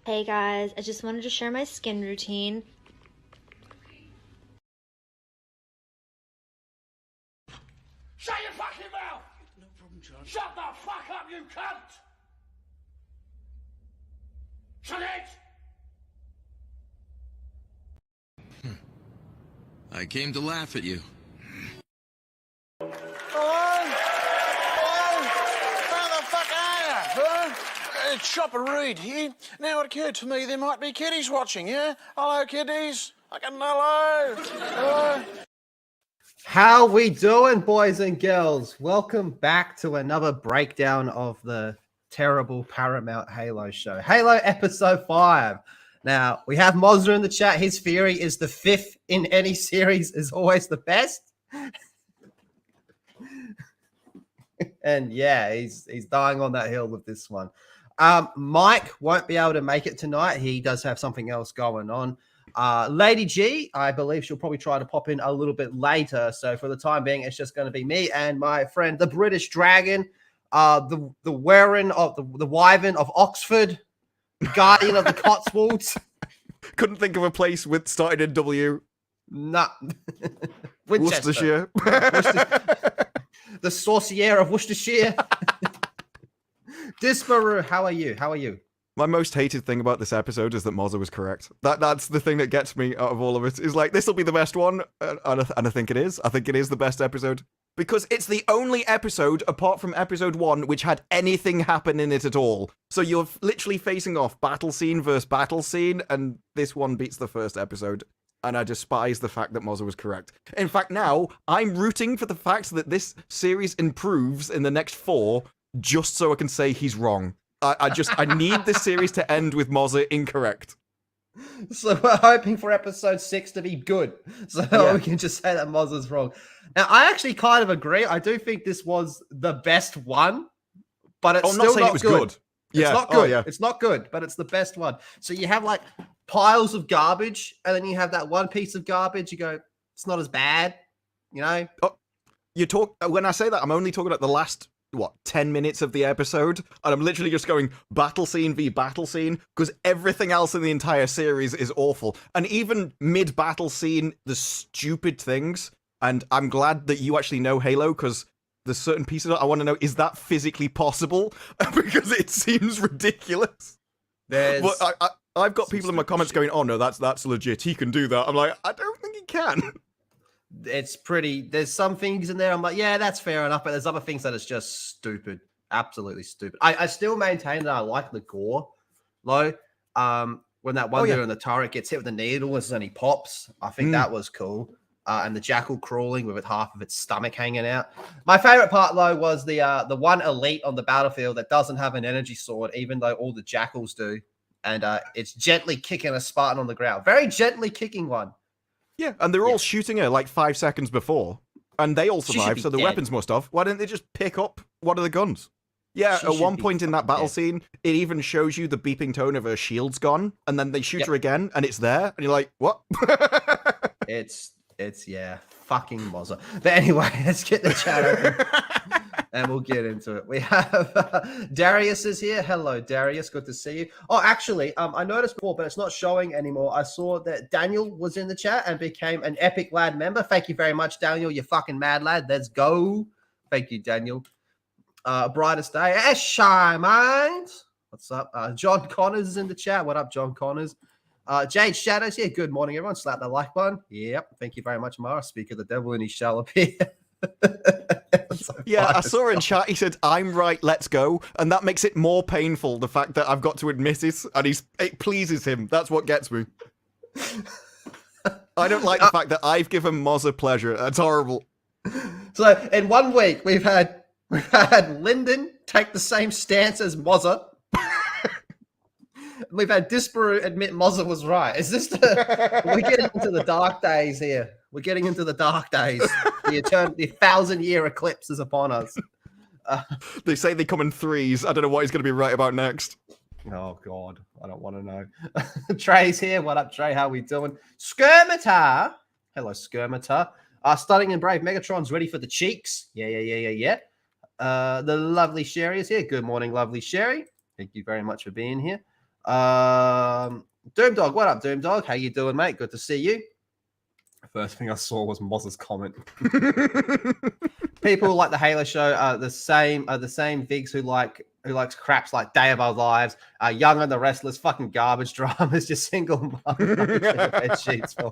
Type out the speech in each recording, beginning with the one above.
Hey guys, I just wanted to share my skin routine. Shut your fucking mouth! No problem, John. Shut the fuck up, you cunt! Shut it! I came to laugh at you. Where the fuck are you? Huh? It's Chopper Reed here. Now it occurred to me there might be kiddies watching, yeah? Hello, kiddies. Fucking hello. Hello. How we doing, boys and girls? Welcome back to another breakdown of the terrible Paramount Halo show. Halo Episode 5. Now, we have Mozza in the chat. His theory is the fifth in any series is always the best. And yeah, he's dying on that hill with this one. Mike won't be able to make it tonight. He does have something else going on. Lady G, I believe she'll probably try to pop in a little bit later. So for the time being, it's just going to be me and my friend, the British Dragon, the Warren of the Wyvern of Oxford, Guardian of the Cotswolds. Couldn't think of a place with started in W. Nah. Worcestershire. The Sorcier of Worcestershire. Disparu, how are you? How are you? My most hated thing about this episode is that Mozza was correct. That's the thing that gets me out of all of it. Is like, this will be the best one, and I think it is. I think it is the best episode. Because it's the only episode, apart from episode 1, which had anything happen in it at all. So you're literally facing off battle scene versus battle scene, and this one beats the first episode. And I despise the fact that Mozza was correct. In fact, now, I'm rooting for the fact that this series improves in the next 4, just so I can say he's wrong. I need this series to end with Mozza incorrect. So we're hoping for episode 6 to be good. So we can just say that Mozza's wrong. Now, I actually kind of agree. I do think this was the best one, but it's still not good. It's not good. It's not good, but it's the best one. So you have like piles of garbage, and then you have that one piece of garbage. You go, it's not as bad, you know? When I say that, I'm only talking about the last 10 minutes of the episode, and I'm literally just going battle scene v battle scene, because everything else in the entire series is awful. And even mid-battle scene, the stupid things, and I'm glad that you actually know Halo, because there's certain pieces I want to know, is that physically possible? Because it seems ridiculous. But I've got people in my comments going, oh no, that's legit, he can do that. I'm like, I don't think he can. It's pretty, there's some things in there I'm like, yeah, that's fair enough, but there's other things that is just stupid, absolutely stupid. I still maintain that I like the gore, though. When that one dude in the turret gets hit with the needle and he pops, I think that was cool. And the jackal crawling with half of its stomach hanging out. My favorite part, though, was the one elite on the battlefield that doesn't have an energy sword, even though all the jackals do. And it's gently kicking a Spartan on the ground. Very gently kicking one. Yeah, and they're all shooting her like 5 seconds before. And they all survive, so the weapons must have. Why didn't they just pick up one of the guns? Yeah, at one point in that battle scene, it even shows you the beeping tone of her shield's gone, and then they shoot her again, and it's there, and you're like, what? It's fucking Mozza. But anyway, let's get the chat open. And we'll get into it. We have Darius is here. Hello, Darius. Good to see you. Oh, actually, I noticed before, but it's not showing anymore. I saw that Daniel was in the chat and became an Epic Lad member. Thank you very much, Daniel. You fucking mad lad. Let's go. Thank you, Daniel. Brightest day. Shy Minds. What's up? John Connors is in the chat. What up, John Connors? Jade Shadows here. Good morning, everyone. Slap the like button. Yep. Thank you very much, Mara. Speak of the devil, and he shall appear. Yeah, I saw in chat, he said, I'm right, let's go. And that makes it more painful, the fact that I've got to admit it, and it pleases him. That's what gets me. I don't like the fact that I've given Mozza pleasure. That's horrible. So, in 1 week, we've had Lyndon take the same stance as Mozza. We've had Disparu admit Mozza was right. Is this we're getting into the dark days here. We're getting into the dark days. The 1,000-year eclipse is upon us. They say they come in threes. I don't know what he's going to be right about next. Oh, God. I don't want to know. Trey's here. What up, Trey? How we doing? Skirmitar. Hello, Skirmitar. Stunning and Brave Megatron's ready for the cheeks. Yeah. The lovely Sherry is here. Good morning, lovely Sherry. Thank you very much for being here. Doomdog, what up, Doomdog? How you doing, mate? Good to see you. First thing I saw was Moz's comment. People like the Halo show are the same Vigs who likes craps like Day of Our Lives, Young and the Restless, fucking garbage dramas, just single mother bed sheets for.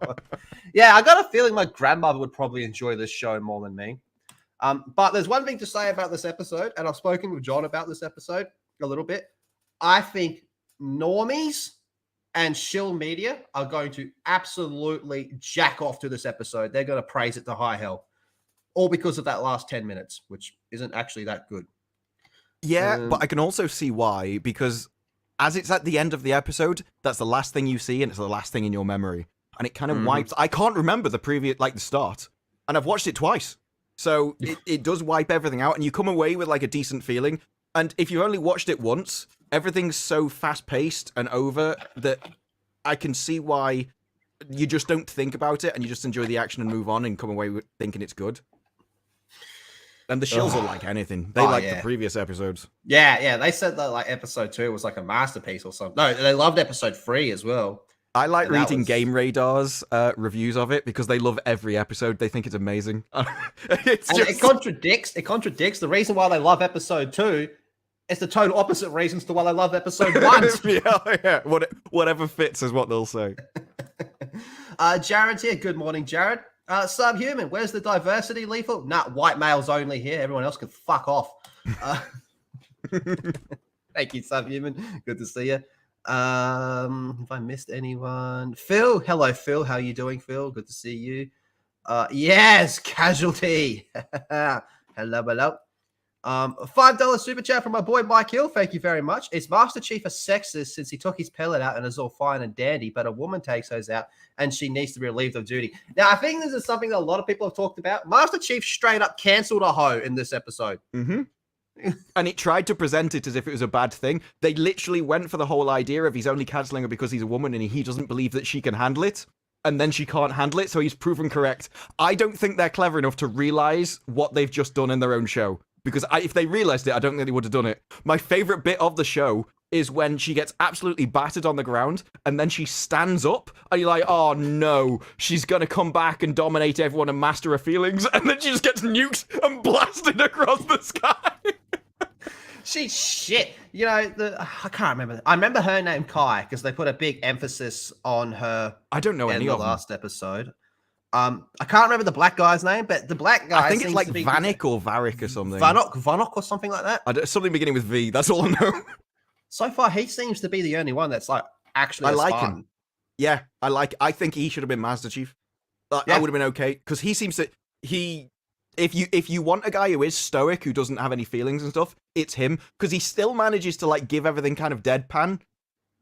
Yeah, I got a feeling my grandmother would probably enjoy this show more than me. But there's one thing to say about this episode, and I've spoken with John about this episode a little bit. I think normies and shill media are going to absolutely jack off to this episode. They're going to praise it to high hell. All because of that last 10 minutes, which isn't actually that good. Yeah, but I can also see why, because as it's at the end of the episode, that's the last thing you see, and it's the last thing in your memory. And it kind of wipes... I can't remember the previous, like, the start. And I've watched it twice. So it does wipe everything out, and you come away with, like, a decent feeling. And if you've only watched it once, everything's so fast-paced and over that I can see why you just don't think about it, and you just enjoy the action and move on and come away with thinking it's good. And the shills are like anything. They like the previous episodes. Yeah. They said that like episode 2 was like a masterpiece or something. No, they loved episode 3 as well. I like reading Game Radar's reviews of it because they love every episode. They think it's amazing. It contradicts. The reason why they love episode 2 is the total opposite reasons to why they love episode 1. yeah. Whatever fits is what they'll say. Jared's here. Good morning, Jared. Subhuman, where's the diversity, Lethal? Nah, white males only here. Everyone else can fuck off. Thank you, Subhuman. Good to see you. If I missed anyone, Phil. Hello, Phil. How you doing, Phil? Good to see you. Yes, Casualty. hello. $5 super chat from my boy Mike Hill. Thank you very much. Is Master Chief a sexist since he took his pellet out and is all fine and dandy, but a woman takes hers out and she needs to be relieved of duty? Now, I think this is something that a lot of people have talked about. Master Chief straight up cancelled a hoe in this episode. Mm-hmm. And it tried to present it as if it was a bad thing. They literally went for the whole idea of he's only cancelling her because he's a woman and he doesn't believe that she can handle it. And then she can't handle it, so he's proven correct. I don't think they're clever enough to realise what they've just done in their own show. Because if they realised it, I don't think they would have done it. My favourite bit of the show is when she gets absolutely battered on the ground, and then she stands up, and you're like, oh no, she's going to come back and dominate everyone and master her feelings, and then she just gets nuked and blasted across the sky. She's shit. You know, I can't remember. I remember her name Kai, because they put a big emphasis on her. I don't know any of them. Last episode. I can't remember the black guy's name, but the black guy. I think it's like Vanek or Varric or something. Vanok or something like that. Something beginning with V. That's all I know. So far, he seems to be the only one that's like actually. I like him. Yeah, I think he should have been Master Chief. I would have been okay because he seems to If you want a guy who is stoic, who doesn't have any feelings and stuff, it's him because he still manages to like give everything kind of deadpan,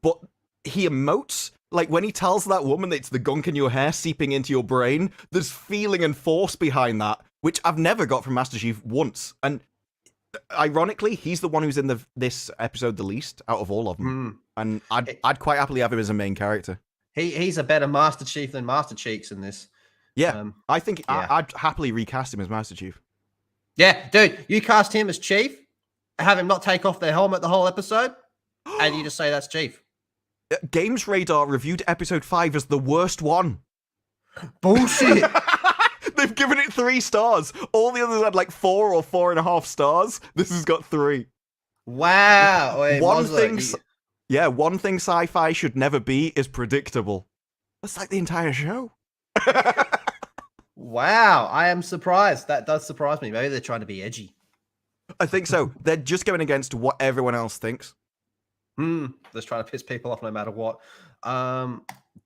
but he emotes. Like, when he tells that woman that it's the gunk in your hair seeping into your brain, there's feeling and force behind that, which I've never got from Master Chief once. And ironically, he's the one who's in this episode the least out of all of them. And I'd quite happily have him as a main character. He's a better Master Chief than Master Cheeks in this. Yeah, I think I'd happily recast him as Master Chief. Yeah, dude, you cast him as Chief, have him not take off their helmet the whole episode, and you just say that's Chief. Games Radar reviewed episode 5 as the worst one. Bullshit. They've given it 3 stars. All the others had like 4 or 4.5 stars. This has got 3. Wow. Wait, one thing sci-fi should never be is predictable. That's like the entire show. Wow. I am surprised. That does surprise me. Maybe they're trying to be edgy. I think so. They're just going against what everyone else thinks. Just trying to piss people off no matter what.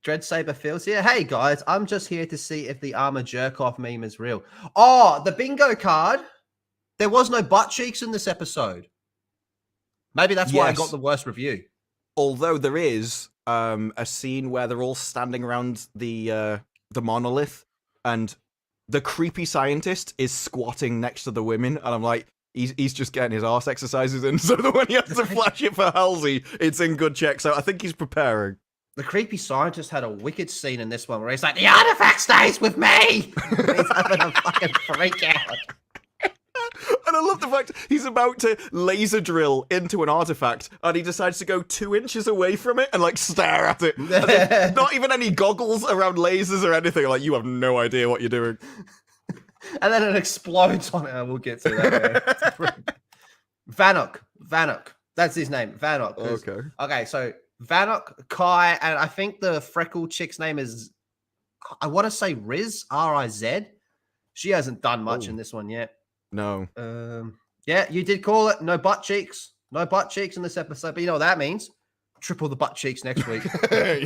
Dread Saber feels here. Hey guys, I'm just here to see if the armor jerk off meme is real. Oh, the bingo card. There was no butt cheeks in this episode. Maybe that's why I got the worst review. Although there is a scene where they're all standing around the monolith, and the creepy scientist is squatting next to the women, and I'm like, he's just getting his arse exercises in, so that when he has to flash it for Halsey, it's in good check. So I think he's preparing. The creepy scientist had a wicked scene in this one where he's like, the artifact stays with me! He's having a fucking freak out. And I love the fact he's about to laser drill into an artifact, and he decides to go 2 inches away from it and like stare at it. As if not even any goggles around lasers or anything. Like, you have no idea what you're doing. And then it explodes on it. We'll get to that. Vanok. That's his name. Vanok. Okay. Okay, so Vanok, Kai, and I think the freckle chick's name is, I want to say Riz, R-I-Z. She hasn't done much in this one yet. No. Yeah, you did call it. No butt cheeks. No butt cheeks in this episode. But you know what that means? Triple the butt cheeks next week.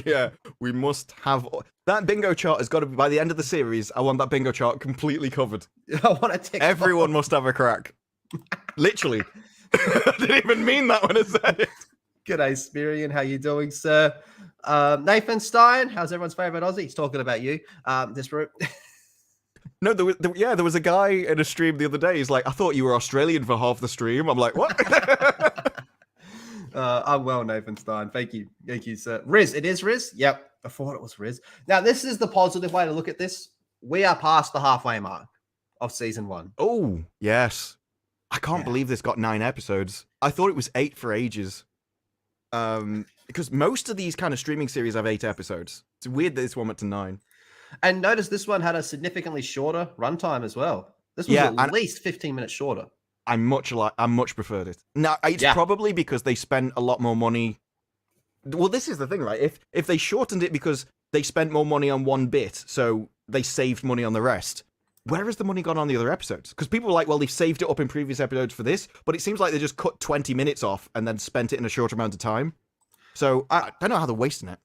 Yeah, we must have that bingo chart. Has got to be by the end of the series. I want that bingo chart completely covered. I want to tick. Everyone must have a crack. Literally. I didn't even mean that when I said it. G'day, Spirian. How you doing, sir? Nathan Stein. How's everyone's favorite Aussie? He's talking about you. No, there was a guy in a stream the other day. He's like, I thought you were Australian for half the stream. I'm like, what? I'm well, Nathan Stein. Thank you, sir. Riz, it is Riz. Yep, I thought it was Riz. Now, this is the positive way to look at this. We are past the halfway mark of season 1. Oh, yes. I can't believe this got 9 episodes. I thought it was 8 for ages. Because most of these kind of streaming series have 8 episodes. It's weird that this one went to 9. And notice this one had a significantly shorter runtime as well. This was at least 15 minutes shorter. I much preferred it. Now, it's probably because they spent a lot more money. Well, this is the thing, right? If they shortened it because they spent more money on one bit, so they saved money on the rest, where has the money gone on the other episodes? Because people were like, well, they've saved it up in previous episodes for this, but it seems like they just cut 20 minutes off and then spent it in a short amount of time. So I don't know how they're wasting it.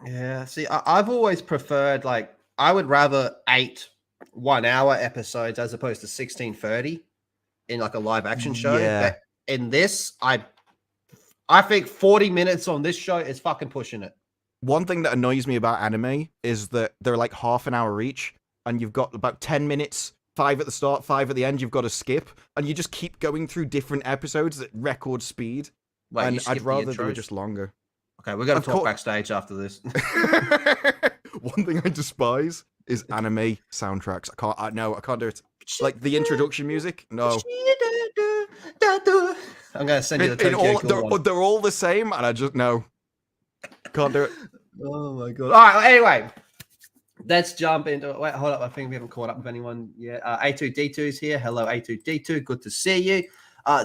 Yeah, see, I've always preferred, like, I would rather 8 1-hour episodes as opposed to 16:30 in like a live action show. Yeah. But in this, I think 40 minutes on this show is fucking pushing it. One thing that annoys me about anime is that they're like half an hour each, and you've got about 10 minutes, 5 at the start, 5 at the end, you've got to skip, and you just keep going through different episodes at record speed. Wait, and I'd rather they were just longer. Okay, we're going to talk backstage after this. One thing I despise is anime soundtracks. I can't do it. Like the introduction music. No. I'm going to send you the Tokyo Ghoul one. They're all the same, and I just no. Can't do it. Oh my god. All right. Anyway, let's jump into. Wait, hold up. I think we haven't caught up with anyone yet. A2D2's here. Hello, A2D2. Good to see you.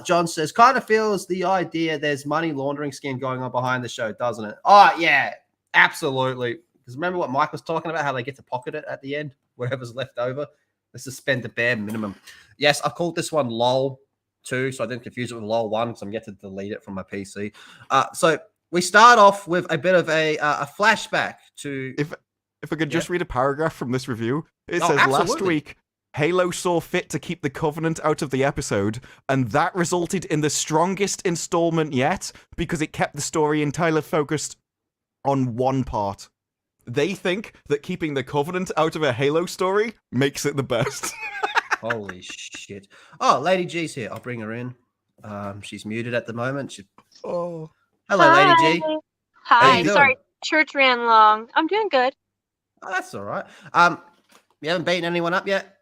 John says, kind of feels the idea there's money laundering scheme going on behind the show, doesn't it? Oh yeah, absolutely. Because remember what Mike was talking about, how they get to pocket it at the end, whatever's left over. Let's just spend the bare minimum. Yes, I called this one LOL 2, so I didn't confuse it with LOL 1 because I'm yet to delete it from my PC. So we start off with a bit of a flashback to... If I could just read a paragraph from this review. It says, absolutely. Last week, Halo saw fit to keep the Covenant out of the episode, and that resulted in the strongest installment yet because it kept the story entirely focused on one part. They think that keeping the Covenant out of a Halo story makes it the best. Holy shit. Oh, Lady G's here. I'll bring her in. She's muted at the moment. Oh. Hello, Hi. Lady G. Hi. Sorry, church ran long. I'm doing good. Oh, that's all right. You haven't beaten anyone up yet?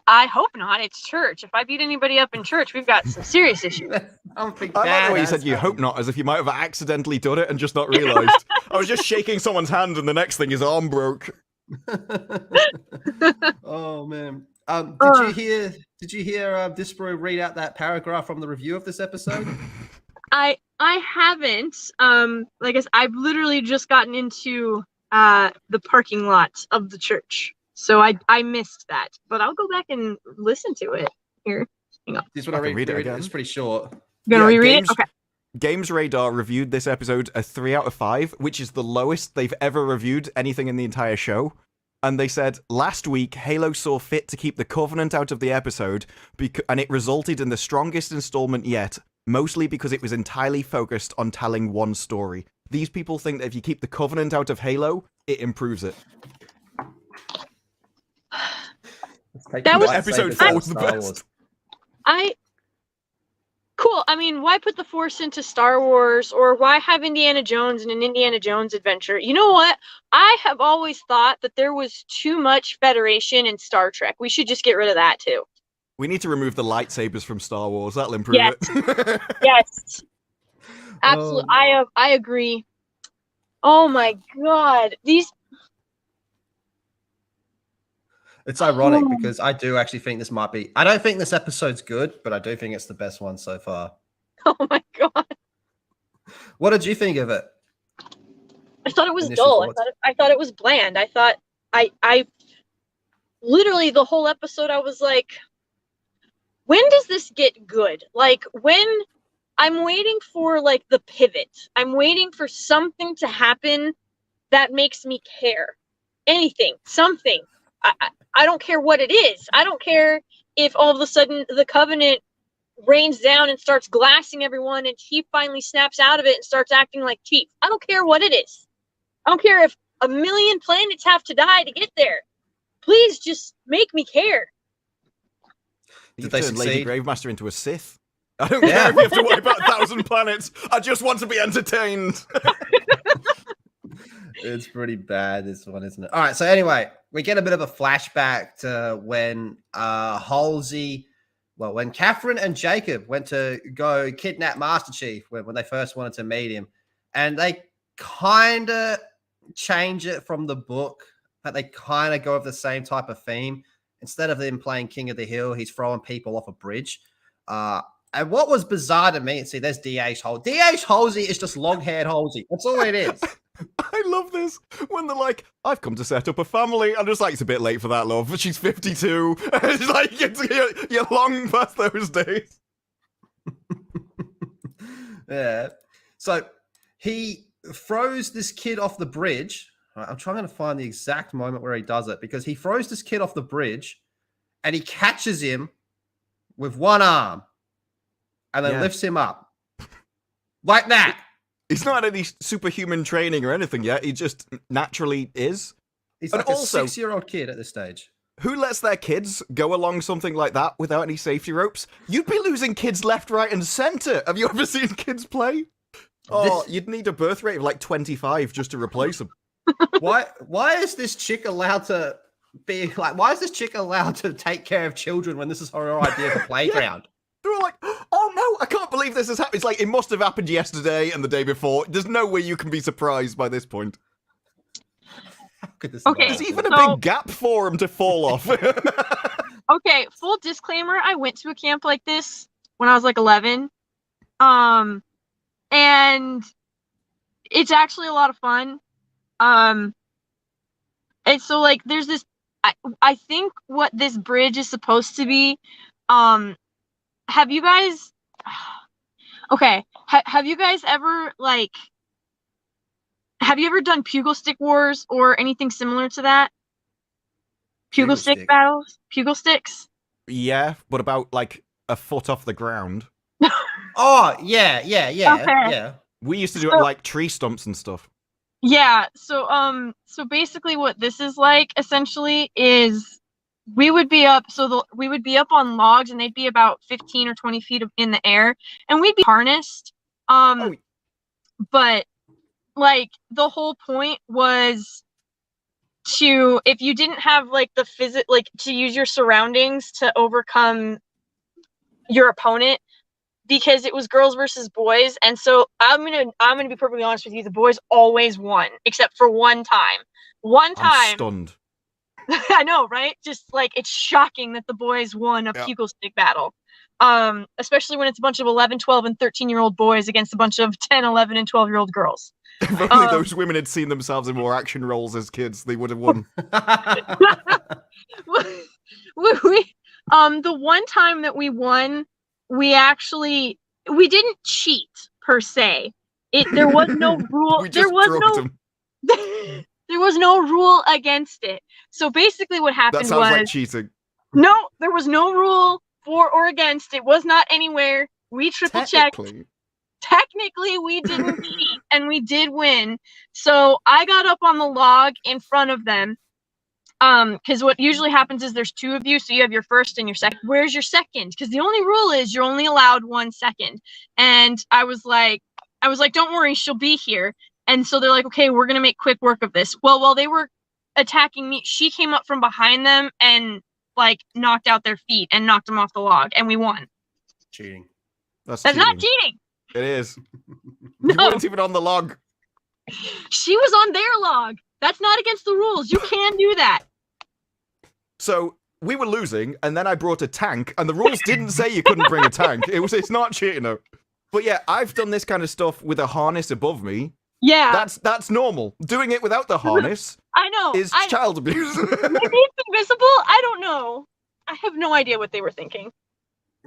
I hope not. It's church. If I beat anybody up in church, we've got some serious issues. I like the way you said you hope not, as if you might have accidentally done it and just not realised. I was just shaking someone's hand and the next thing his arm broke. Oh man. Did you hear Dispro read out that paragraph from the review of this episode? I haven't. Like I said, I've literally just gotten into the parking lot of the church. So I missed that. But I'll go back and listen to it. Here. Hang on. This one I read it again. It's pretty short. You gonna reread it? Okay. Games Radar reviewed this episode a 3 out of 5, which is the lowest they've ever reviewed anything in the entire show. And they said, last week, Halo saw fit to keep the Covenant out of the episode, and it resulted in the strongest installment yet, mostly because it was entirely focused on telling one story. These people think that if you keep the Covenant out of Halo, it improves it. That was episode 4 was the best. Cool. I mean, why put the Force into Star Wars, or why have Indiana Jones in an Indiana Jones adventure? You know what? I have always thought that there was too much Federation in Star Trek. We should just get rid of that too. We need to remove the lightsabers from Star Wars. That'll improve Yes. it. Yes. Absolutely. I agree. Oh my god. It's ironic because I do actually think this might be. I don't think this episode's good, but I do think it's the best one so far. Oh my god. What did you think of it? I thought it was Initial dull. thoughts? I thought it was bland. I thought I literally the whole episode I was like, when does this get good? Like when I'm waiting for like the pivot. I'm waiting for something to happen that makes me care. Anything, something. I don't care what it is. I don't care if all of a sudden the Covenant rains down and starts glassing everyone and Chief finally snaps out of it and starts acting like Chief. I don't care what it is. I don't care if 1 million planets have to die to get there. Please just make me care. You they turned Lady succeed? Gravemaster into a Sith. I don't care if you have to wipe out 1,000 planets. I just want to be entertained. It's pretty bad, this one, isn't it? All right, so anyway, we get a bit of a flashback to when Halsey, when Catherine and Jacob went to go kidnap Master Chief when they first wanted to meet him. And they kind of change it from the book, but they kind of go with the same type of theme. Instead of him playing King of the Hill, he's throwing people off a bridge. And what was bizarre to me, see, there's DH Halsey. DH Halsey is just long-haired Halsey. That's all it is. I love this. When they're like, I've come to set up a family. I'm just like, it's a bit late for that, love. But she's 52. It's like, you're long past those days. Yeah. So he throws this kid off the bridge. I'm trying to find the exact moment where he does it because he throws this kid off the bridge and he catches him with one arm and then lifts him up like that. He's not had any superhuman training or anything yet. He just naturally is. He's like a 6-year-old kid at this stage. Who lets their kids go along something like that without any safety ropes? You'd be losing kids left, right, and center. Have you ever seen kids play? Oh, you'd need a birth rate of like 25 just to replace them. Why is this chick allowed to be like? Why is this chick allowed to take care of children when this is her idea of a playground? They were like, oh no, I can't believe this has happened. It's like, it must have happened yesterday and the day before. There's no way you can be surprised by this point. Okay, there's even a big gap for him to fall off. Okay, full disclaimer, I went to a camp like this when I was like 11. And it's actually a lot of fun. And so like there's this I think what this bridge is supposed to be, have you guys have you guys ever have you ever done Pugil Stick Wars or anything similar to that? Pugil Stick battles? Pugil Sticks? Yeah, but about like a foot off the ground. Oh, yeah. Okay. Yeah. We used to do it like tree stumps and stuff. Yeah, so basically what this is like essentially is we would be up on logs and they'd be about 15 or 20 feet in the air and we'd be harnessed. But like the whole point was to, if you didn't have like the to use your surroundings to overcome your opponent, because it was girls versus boys. And so I'm gonna be perfectly honest with you, the boys always won, except for one time. I'm stunned. I know, right? Just like, it's shocking that the boys won a Pugil Stick battle. Especially when it's a bunch of 11, 12, and 13-year-old boys against a bunch of 10, 11, and 12-year-old girls. If only those women had seen themselves in more action roles as kids, they would have won. The one time that we won, we didn't cheat per se. There was no rule. There was no rule against it. So basically what happened was... That sounds like cheating. No, there was no rule for or against. It was not anywhere. We triple checked. Technically, we didn't cheat, and we did win. So I got up on the log in front of them. Because what usually happens is there's two of you, so you have your first and your second. Where's your second? Because the only rule is you're only allowed 1 second. And I was like, don't worry, she'll be here. And so they're like, okay, we're gonna make quick work of this. Well, while they were attacking me, she came up from behind them and like knocked out their feet and knocked them off the log, and we won. Cheating. That's not cheating. It is. No. You weren't even on the log. She was on their log. That's not against the rules. You can do that. So we were losing, and then I brought a tank, and the rules didn't say you couldn't bring a tank. It's not cheating though. But yeah, I've done this kind of stuff with a harness above me. Yeah. That's normal. Doing it without the harness I know. is child abuse. Maybe it's invisible. I don't know. I have no idea what they were thinking.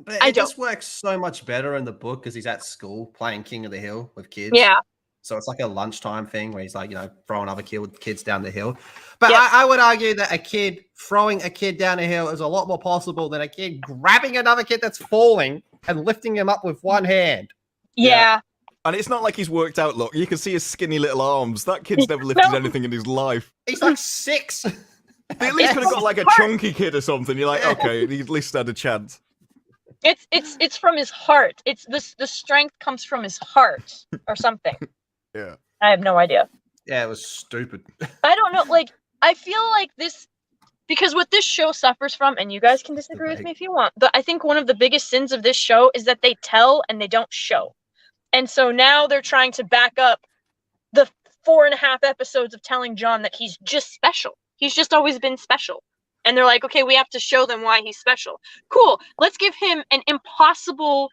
But it just works so much better in the book because he's at school playing King of the Hill with kids. Yeah. So it's like a lunchtime thing where he's like, throwing other kids down the hill. But I would argue that a kid throwing a kid down a hill is a lot more possible than a kid grabbing another kid that's falling and lifting him up with one hand. Yeah. And it's not like he's worked out. Look, you can see his skinny little arms. That kid's never lifted anything in his life. He's like 6. They at least could have got like a chunky kid or something. You're like, okay, he at least had a chance. It's from his heart. It's this. The strength comes from his heart or something. Yeah. I have no idea. Yeah, it was stupid. I don't know. Like, I feel like this, because what this show suffers from, and you guys can disagree with me if you want, but I think one of the biggest sins of this show is that they tell and they don't show. And so now they're trying to back up the 4.5 episodes of telling John that he's just special. He's just always been special. And they're like, okay, we have to show them why he's special. Cool. Let's give him an impossible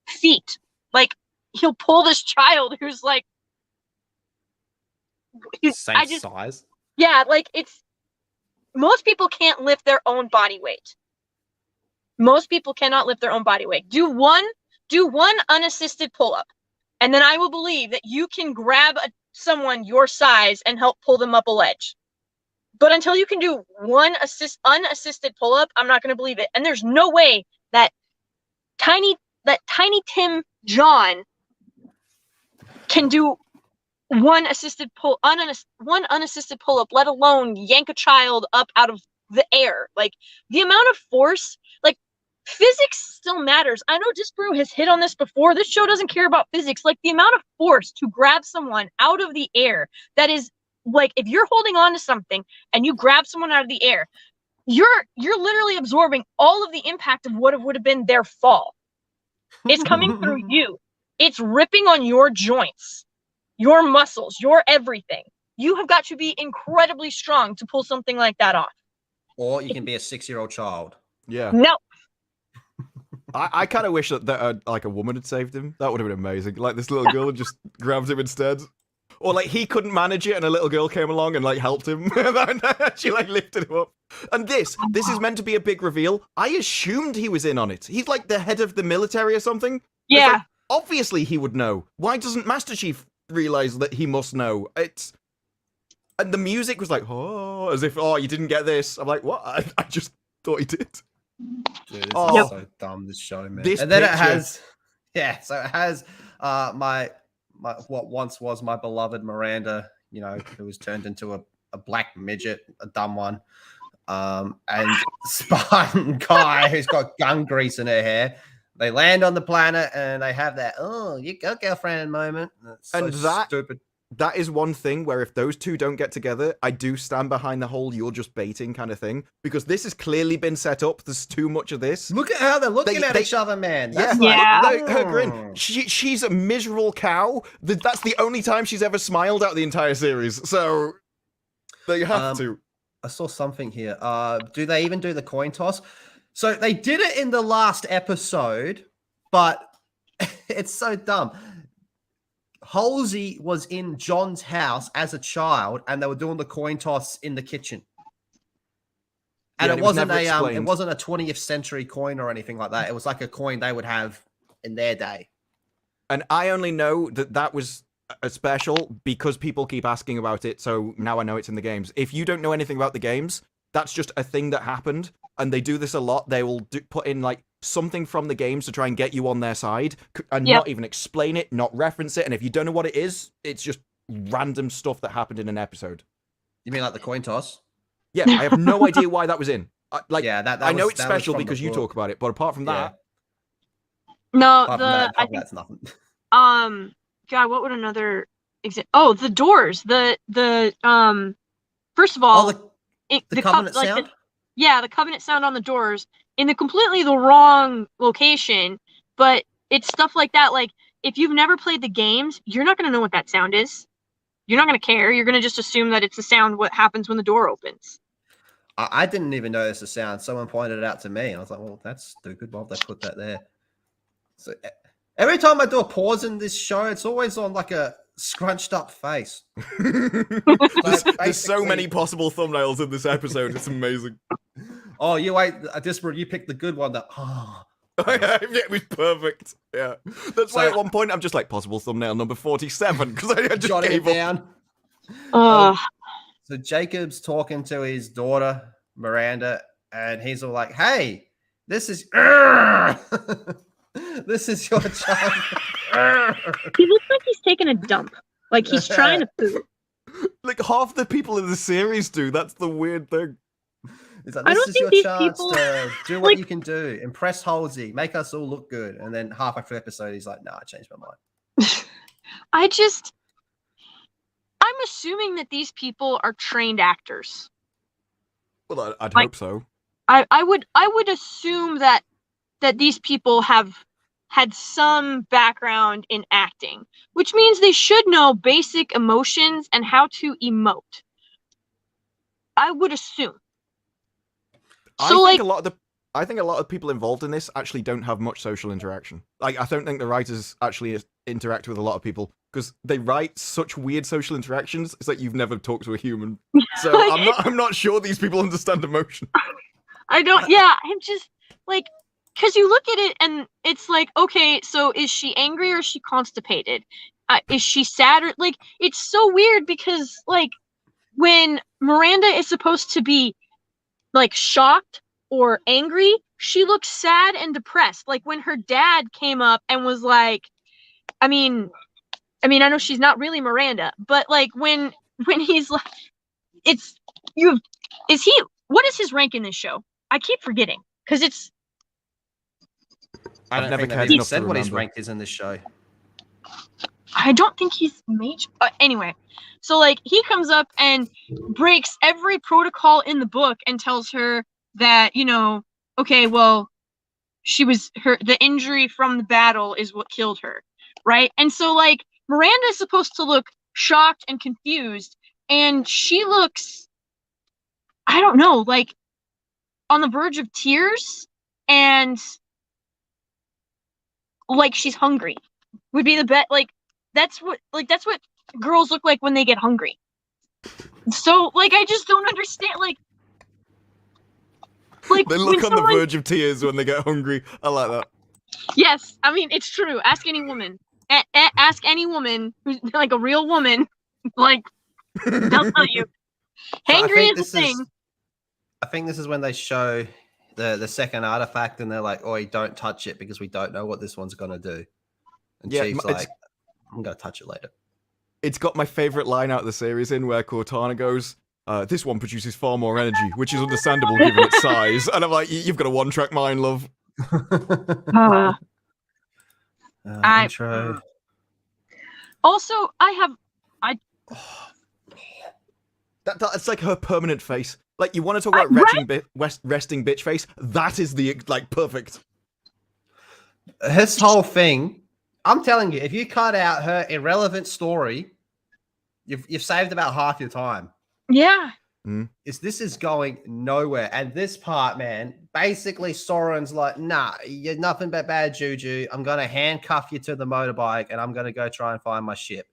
feat. Like, he'll pull this child who's like, Same size. Yeah, like most people can't lift their own body weight. Most people cannot lift their own body weight. Do one unassisted pull-up, and then I will believe that you can grab someone your size and help pull them up a ledge. But until you can do one unassisted pull-up, I'm not going to believe it. And there's no way that Tiny Tim John can do one unassisted pull-up, let alone yank a child up out of the air. Like, the amount of force, like, physics still matters. I know Disparu has hit on this before. This show doesn't care about physics. Like, the amount of force to grab someone out of the air, that is, like, if you're holding on to something and you grab someone out of the air, you're literally absorbing all of the impact of what would have been their fall. It's coming through you. It's ripping on your joints, your muscles, your everything. You have got to be incredibly strong to pull something like that off. Or you can be a 6-year-old child. Yeah. No. I kind of wish that like a woman had saved him. That would have been amazing. Like, this little girl just grabbed him instead. Or like he couldn't manage it and a little girl came along and like helped him. She like lifted him up. And this is meant to be a big reveal. I assumed he was in on it. He's like the head of the military or something. Yeah. Like, obviously he would know. Why doesn't Master Chief realize that he must know? And the music was like, oh, as if, oh, you didn't get this. I'm like, what? I just thought he did. Dude, this is so dumb, this show, man. And then it has, so it has my what once was my beloved Miranda, who was turned into a black midget, a dumb one, and Spartan Kai, who's got gun grease in her hair. They land on the planet and they have that, oh, you go girlfriend moment. And so stupid. That is one thing where if those two don't get together, I do stand behind the whole you're just baiting kind of thing. Because this has clearly been set up. There's too much of this. Look at how they're looking at each other, man. That's her grin. She's a miserable cow. That's the only time she's ever smiled out the entire series. So they have to. I saw something here. Do they even do the coin toss? So they did it in the last episode, but it's so dumb. Halsey was in John's house as a child, and they were doing the coin toss in the kitchen. And it wasn't a 20th century coin or anything like that. It was like a coin they would have in their day. And I only know that was a special because people keep asking about it. So now I know it's in the games. If you don't know anything about the games, that's just a thing that happened. And they do this a lot. They will put in like something from the games to try and get you on their side and not even explain it, not reference it. And if you don't know what it is, it's just random stuff that happened in an episode. You mean like the coin toss? Yeah, I have no idea why that was in. I know it's special because you talk about it, but apart from that, I think that's nothing. God, what would another example? Oh, the doors. The first of all, the Covenant sound. the Covenant sound on the doors in the wrong location, but it's stuff like that. Like, if you've never played the games, you're not going to know what that sound is. You're not going to care. You're going to just assume that it's the sound what happens when the door opens. I didn't even notice the sound. Someone pointed it out to me. And I was like, well, that's stupid. Why would they put that there? So every time I do a pause in this show, it's always on like a scrunched up face. There's so many possible thumbnails in this episode. It's amazing. Oh, you wait. You picked the good one. Yeah, it was perfect. Yeah. That's why at one point I'm just like, possible thumbnail number 47, because I just jotting gave it up. down. So Jacob's talking to his daughter, Miranda, and he's all like, hey, this is this is your child. He looks like he's taking a dump. Like he's trying to poop. Like half the people in the series do. That's the weird thing. It's like, I this don't is think your these chance people, to do what you can do. Impress Halsey. Make us all look good. And then halfway through the episode, he's like, nah, I changed my mind. I'm assuming that these people are trained actors. Well, I'd hope so. I would assume that these people have had some background in acting, which means they should know basic emotions and how to emote. I would assume. So I think a lot of people involved in this actually don't have much social interaction. Like, I don't think the writers actually interact with a lot of people because they write such weird social interactions. It's like you've never talked to a human. So I'm not sure these people understand emotion. I'm just like, because you look at it and it's like, okay, so is she angry or is she constipated? Is she sad? Or, like, it's so weird because, like, when Miranda is supposed to be, like, shocked or angry, she looks sad and depressed. Like, when her dad came up and was like, I mean, I know she's not really Miranda, but, like, when he's like, what is his rank in this show? I keep forgetting, because it's... I don't never think cared they've enough to said what his remember. rank is in this show. I don't think he's mage. Anyway, so like he comes up and breaks every protocol in the book and tells her that, you know, okay, well, the injury from the battle is what killed her, right? And so like Miranda is supposed to look shocked and confused, and she looks, I don't know, like on the verge of tears and like she's hungry. Would be the bet. Like that's what girls look like when they get hungry. So like I just don't understand. Like they look on the verge of tears when they get hungry. I like that. Yes, I mean it's true. Ask any woman. Ask any woman who's like a real woman. Like they'll tell you. Hangry is a thing. I think this is when they show the second artifact, and they're like, "Oh, don't touch it because we don't know what this one's gonna do." And Yeah, Chief's like, "I'm gonna touch it later." It's got my favorite line out of the series in where Cortana goes, this one produces far more energy, which is understandable given its size. And I'm like, you've got a one-track mind, love. Intro. Also, That's like her permanent face. Like, you want to talk about resting bitch face? That is the, like, perfect. This whole thing, I'm telling you, if you cut out her irrelevant story, you've saved about half your time. Yeah. This is going nowhere. And this part, man, basically Soren's like, nah, you're nothing but bad juju. I'm gonna handcuff you to the motorbike and I'm gonna go try and find my ship.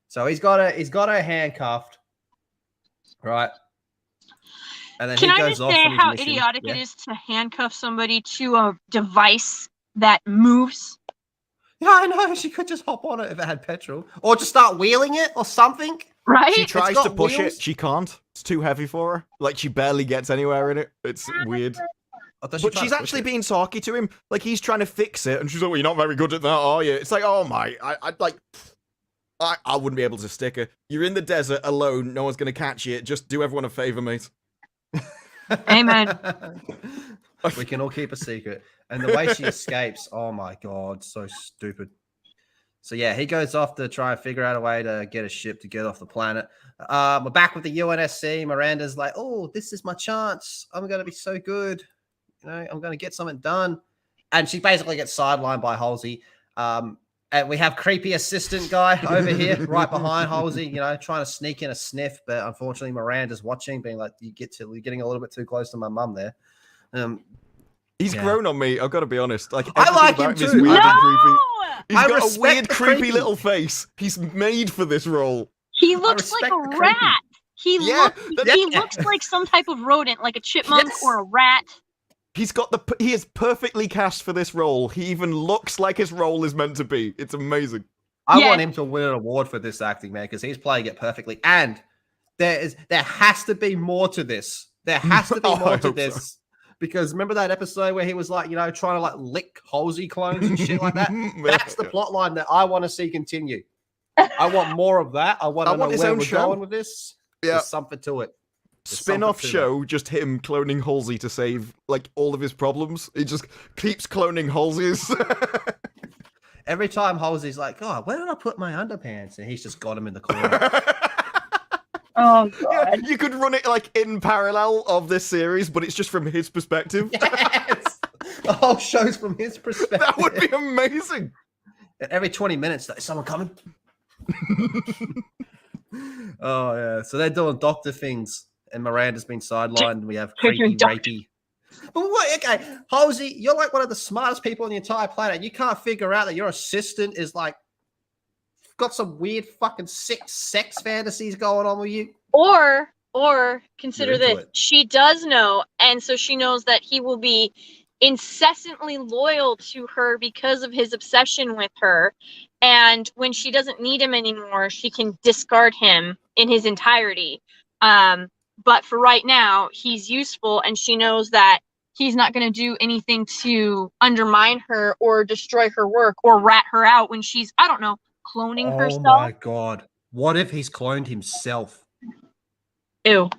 So he's got her handcuffed, right? And then Can he I goes just off say on his how mission. idiotic it is to handcuff somebody to a device that moves? Yeah, I know. She could just hop on it if it had petrol, or just start wheeling it or something. Right? She tries got to push wheels. it. She can't. It's too heavy for her. Like, she barely gets anywhere in it. It's weird. But she's actually being sarky to him. Like, he's trying to fix it, and she's like, well, you're not very good at that, are you? It's like, oh my, I wouldn't be able to stick her. You're in the desert alone. No one's going to catch you. Just do everyone a favor, mate. Amen. We can all keep a secret. And the way she escapes, oh my God, so stupid. So yeah, he goes off to try and figure out a way to get a ship to get off the planet. We're back with the UNSC. Miranda's like, "Oh, this is my chance. I'm going to be so good. You know, I'm going to get something done." And she basically gets sidelined by Halsey. And we have creepy assistant guy over here, right behind Halsey, you know, trying to sneak in a sniff. But unfortunately, Miranda's watching, being like, you're getting a little bit too close to my mum there. He's grown on me. I've got to be honest. Like, I like him everything about too. him is weird and creepy. He's I got a respect weird, the creepy creepy. little face. He's made for this role. He looks like respect a the rat. creepy. He looks like some type of rodent, like a chipmunk Yes. or a rat. He is perfectly cast for this role. He even looks like his role is meant to be. It's amazing. I Yeah. want him to win an award for this acting, man, because he's playing it perfectly. And there has to be more to this. There has to be Oh, more I to hope so. this. Because remember that episode where he was like, you know, trying to like lick Halsey clones and shit like that? That's the plot line that I want to see continue. I want more of that. I want to know his where own we're show. going with this. Yeah. There's something to it. There's Spin-off something to show, just him cloning Halsey to save like all of his problems. He just keeps cloning Halsey's. Every time Halsey's like, oh, where did I put my underpants? And he's just got him in the corner. Oh Yeah, god. you could run it like in parallel of this series, but it's just from his perspective. Yes! The whole show's from his perspective. That would be amazing. And every 20 minutes, is someone coming? Oh, yeah. So they're doing doctor things, and Miranda's been sidelined. We have creepy, rapey. But what? Okay, Halsey, you're like one of the smartest people on the entire planet. You can't figure out that your assistant is like got some weird fucking sick sex fantasies going on with you. Or consider You're into this. it. She does know, and so she knows that he will be incessantly loyal to her because of his obsession with her. And when she doesn't need him anymore, she can discard him in his entirety. But for right now, he's useful, and she knows that he's not going to do anything to undermine her or destroy her work or rat her out when she's, I don't know, cloning Oh herself. my god. What if he's cloned himself? Ew.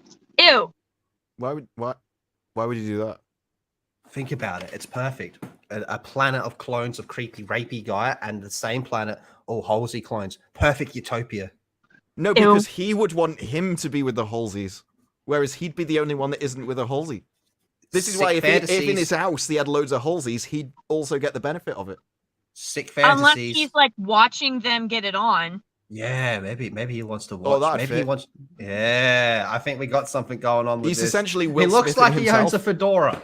Why would you do that? Think about it. It's perfect. A planet of clones of creepy, rapey guy, and the same planet, all Halsey clones. Perfect utopia. No, because he would want him to be with the Halseys, whereas he'd be the only one that isn't with a Halsey. This is why if in his house he had loads of Halseys, he'd also get the benefit of it. Sick Unless fantasies. he's like watching them get it on. Yeah, maybe he wants to watch. that'd Maybe he fit. wants. Yeah, I think we got something going on with He's this. essentially Will He looks Smithing like he owns himself. a fedora.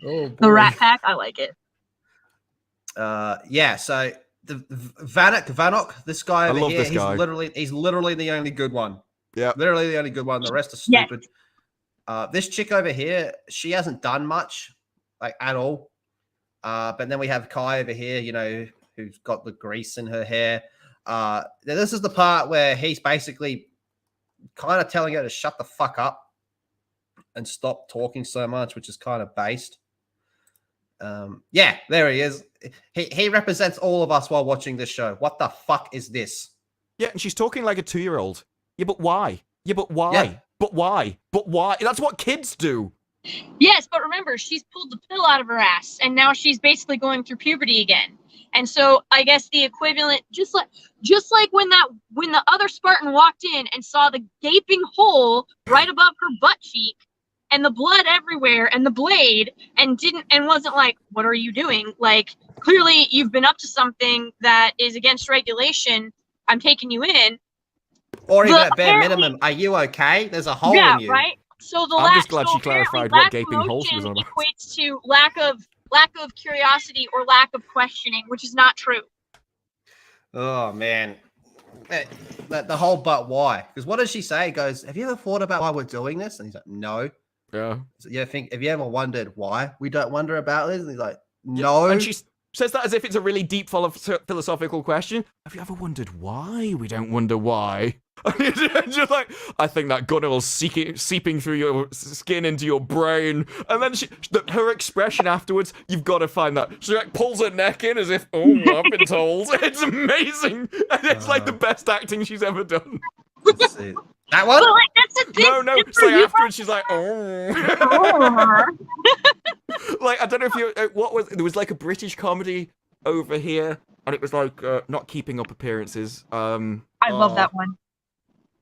Oh, The boy. Rat Pack, I like it. Yeah. So the Vanok, this guy over love here, this guy. he's literally the only good one. Yeah. Literally the only good one. The rest are Yes. stupid. This chick over here, she hasn't done much, like at all. But then we have Kai over here, you know, who's got the grease in her hair. This is the part where he's basically kind of telling her to shut the fuck up and stop talking so much, which is kind of based. Yeah, there he is. He represents all of us while watching this show. What the fuck is this? Yeah, and she's talking like a 2-year-old. Yeah, but why? Yeah, but why? Yeah. But why? But why? That's what kids do. Yes, but remember, she's pulled the pill out of her ass, and now she's basically going through puberty again. And so I guess the equivalent, just like when the other Spartan walked in and saw the gaping hole right above her butt cheek, and the blood everywhere, and the blade, and wasn't like, what are you doing? Like, clearly you've been up to something that is against regulation. I'm taking you in. Or even at bare apparently- minimum, are you okay? There's a hole Yeah, in you. right. So the I'm just glad so she apparently clarified what lack of gaping hole she was motion on about. equates to lack of curiosity or lack of questioning, which is not true. Oh man, the whole but why? Because what does she say? He goes, have you ever thought about why we're doing this? And he's like, no. Yeah. So have you ever wondered why we don't wonder about this? And he's like, no. And she says that as if it's a really deep philosophical question. Have you ever wondered why we don't wonder why? Just like, I think that gun will seeping through your skin into your brain. And then her expression afterwards, you've got to find that. She like pulls her neck in as if, oh, I've been told. It's amazing. And it's like the best acting she's ever done. That's it. That one? But like that's a thing. No, it's like afterwards she's like, oh. like, I don't know if you what was there was like a British comedy over here, and it was like not keeping up appearances. I love that one.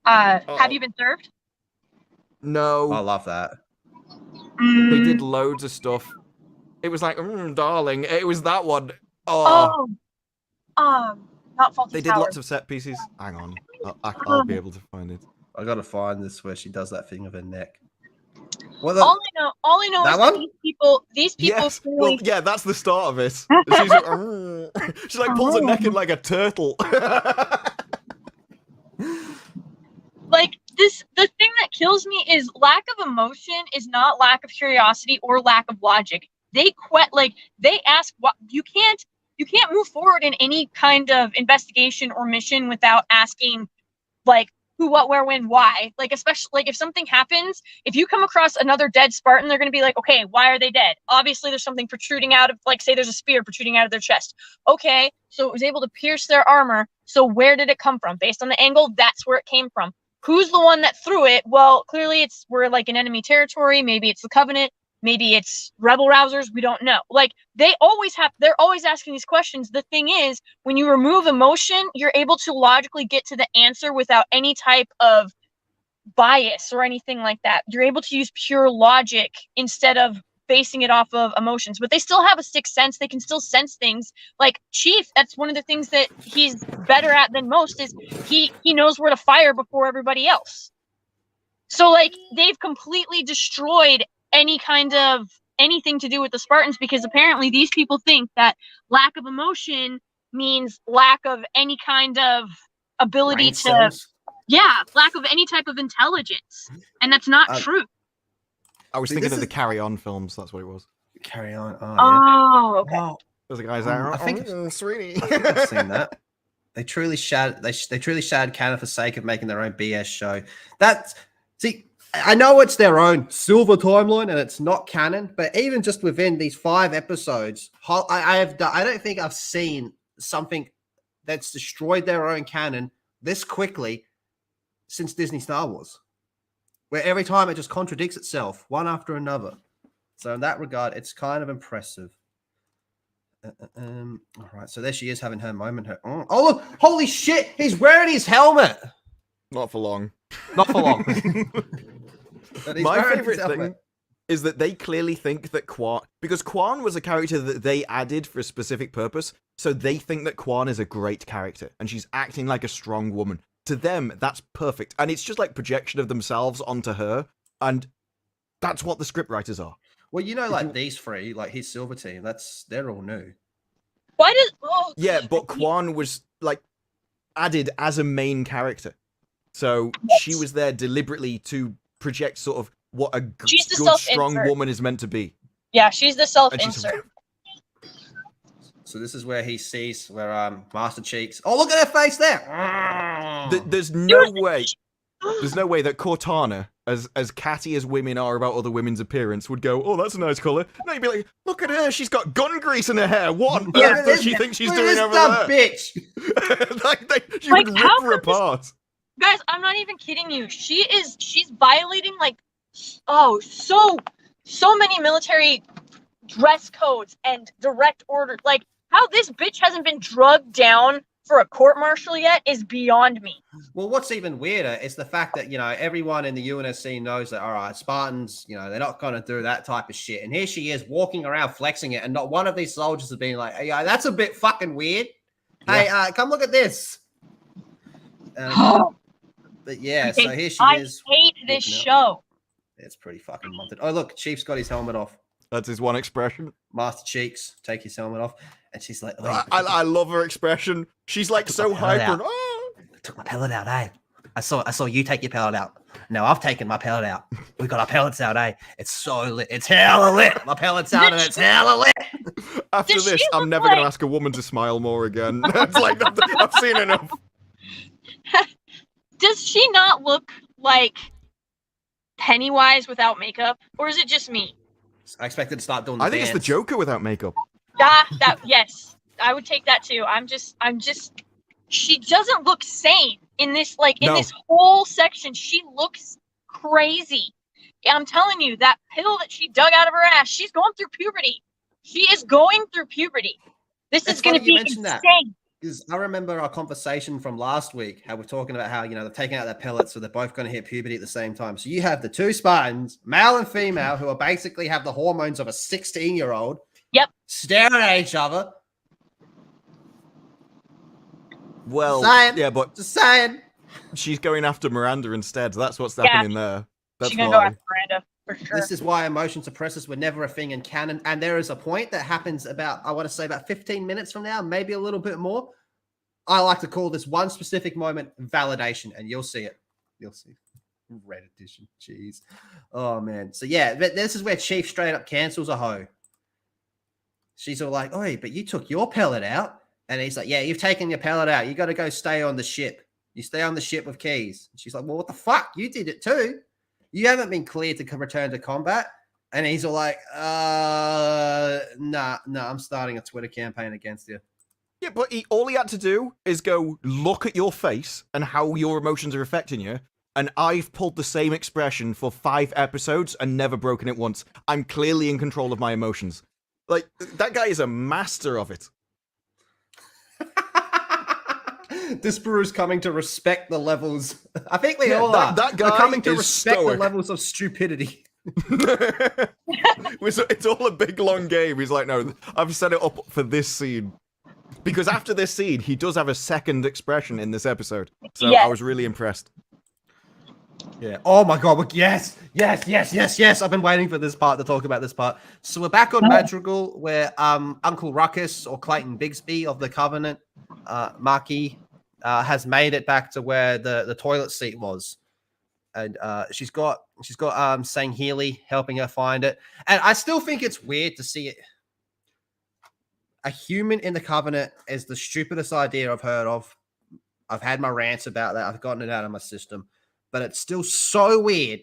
Have you been served? No, I love that. they did loads of stuff. It was like, darling. It was that one. Oh, Not Faulty they did Towers. lots of set pieces. Hang on, I'll be able to find it. I gotta find this where she does that thing with her neck. All I know That is one? that these people Yes, really... well, yeah, that's the start of it. She's like, she like pulls her neck in like a turtle. Like the thing that kills me is lack of emotion is not lack of curiosity or lack of logic. They ask what you can't move forward in any kind of investigation or mission without asking like who, what, where, when, why. Like, especially like if something happens, if you come across another dead Spartan, they're going to be like, okay, why are they dead? Obviously there's something protruding out of, like, say there's a spear protruding out of their chest. Okay, so it was able to pierce their armor. So where did it come from? Based on the angle, that's where it came from. Who's the one that threw it? Well, clearly we're like in enemy territory. Maybe it's the Covenant. Maybe it's rebel rousers. We don't know. Like they're always asking these questions. The thing is, when you remove emotion, you're able to logically get to the answer without any type of bias or anything like that. You're able to use pure logic instead of basing it off of emotions, but they still have a sixth sense. They can still sense things. Like Chief, that's one of the things that he's better at than most is he knows where to fire before everybody else. So like they've completely destroyed any kind of anything to do with the Spartans because apparently these people think that lack of emotion means lack of any kind of ability lack of any type of intelligence, and that's not true. I was thinking of the Carry On films. That's what it was. Carry On. Okay. Wow. There's a guy's there. I think sweetie. I've seen that. They truly shattered canon for sake of making their own BS show. I know it's their own silver timeline and it's not canon, but even just within these 5 episodes, I don't think I've seen something that's destroyed their own canon this quickly since Disney Star Wars, where every time it just contradicts itself one after another. So in that regard, it's kind of impressive. All right, so there she is having her moment. Oh, look, holy shit, he's wearing his helmet. Not for long. Not for long. My favorite thing is that they clearly think that because Quan was a character that they added for a specific purpose, so they think that Quan is a great character, and she's acting like a strong woman. To them, that's perfect, and it's just like projection of themselves onto her, and that's what the scriptwriters are. Well, like these 3, like his silver team, they're all new. Why does Yeah, but Quan was like added as a main character, so she was there deliberately to project sort of what a good strong woman is meant to be. Yeah, she's the self-insert. So this is where he sees where Master Cheeks. Oh, look at her face there. There's no way that Cortana, as catty as women are about other women's appearance, would go, "Oh, that's a nice color." No, you'd be like, "Look at her, she's got gun grease in her hair. What on earth does she think she's doing over there?" Bitch. She would rip her apart. Guys, I'm not even kidding you. She's violating so many military dress codes and direct orders. Like how this bitch hasn't been drugged down for a court-martial yet is beyond me. Well, what's even weirder is the fact that, everyone in the UNSC knows that, all right, Spartans, they're not going to do that type of shit. And here she is walking around flexing it, and not one of these soldiers has been like, hey, that's a bit fucking weird. Yeah. Hey, come look at this. But yeah, so here she is. I hate this show. It's pretty fucking monted. Oh, look, Chief's got his helmet off. That's his one expression. Master Cheeks, take his helmet off. And she's like, I love her expression. She's like so hyper. Took my pellet out, eh? I saw you take your pellet out. No, I've taken my pellet out. We've got our pellets out, eh? It's so lit. It's hella lit. My pellet's out and it's hella lit. After this, I'm never going to ask a woman to smile more again. It's like, I've seen enough. Does she not look like Pennywise without makeup? Or is it just me? I expected to start doing the I think dance. it's the Joker without makeup. Yes. I would take that too. I'm just she doesn't look sane in this this whole section. She looks crazy. I'm telling you, that pill that she dug out of her ass, she's going through puberty. She is going through puberty. This is going to be insane. That. Because I remember our conversation from last week, how we're talking about how, they've taken out their pellets, so they're both going to hit puberty at the same time. So you have the two Spartans, male and female, who are basically have the hormones of a 16-year-old. Yep. Staring at each other. Well, yeah, but just saying. She's going after Miranda instead. That's what's happening there. That's she's going to go after Miranda. For sure. This is why emotion suppressors were never a thing in canon. And there is a point that happens about 15 minutes from now, maybe a little bit more. I like to call this one specific moment validation, and you'll see it. You'll see. Red edition. Jeez. Oh, man. So, yeah, this is where Chief straight up cancels a hoe. She's all like, "Oi, but you took your pellet out." And he's like, "Yeah, you've taken your pellet out. You got to go stay on the ship. You stay on the ship with Keys." And she's like, "Well, what the fuck? You did it too. You haven't been cleared to return to combat." And he's all like, nah, I'm starting a Twitter campaign against you. Yeah, but all he had to do is go look at your face and how your emotions are affecting you. And I've pulled the same expression for 5 episodes and never broken it once. I'm clearly in control of my emotions. Like, that guy is a master of it. This brew's coming to respect the levels. I think we all are. That guy we're coming to is respect stoic. the levels of stupidity. It's all a big long game. He's like, "No, I've set it up for this scene." Because after this scene, he does have a second expression in this episode. So I was really impressed. Yeah. Oh my god. Yes. I've been waiting for this part to talk about this part. So we're back on Madrigal, where Uncle Ruckus, or Clayton Bigsby of the Covenant, Marquis, has made it back to where the toilet seat was, and she's got Sang Healy helping her find it. And I still think it's weird to see it. A human in the Covenant is the stupidest idea I've heard of. I've had my rants about that. I've gotten it out of my system. But it's still so weird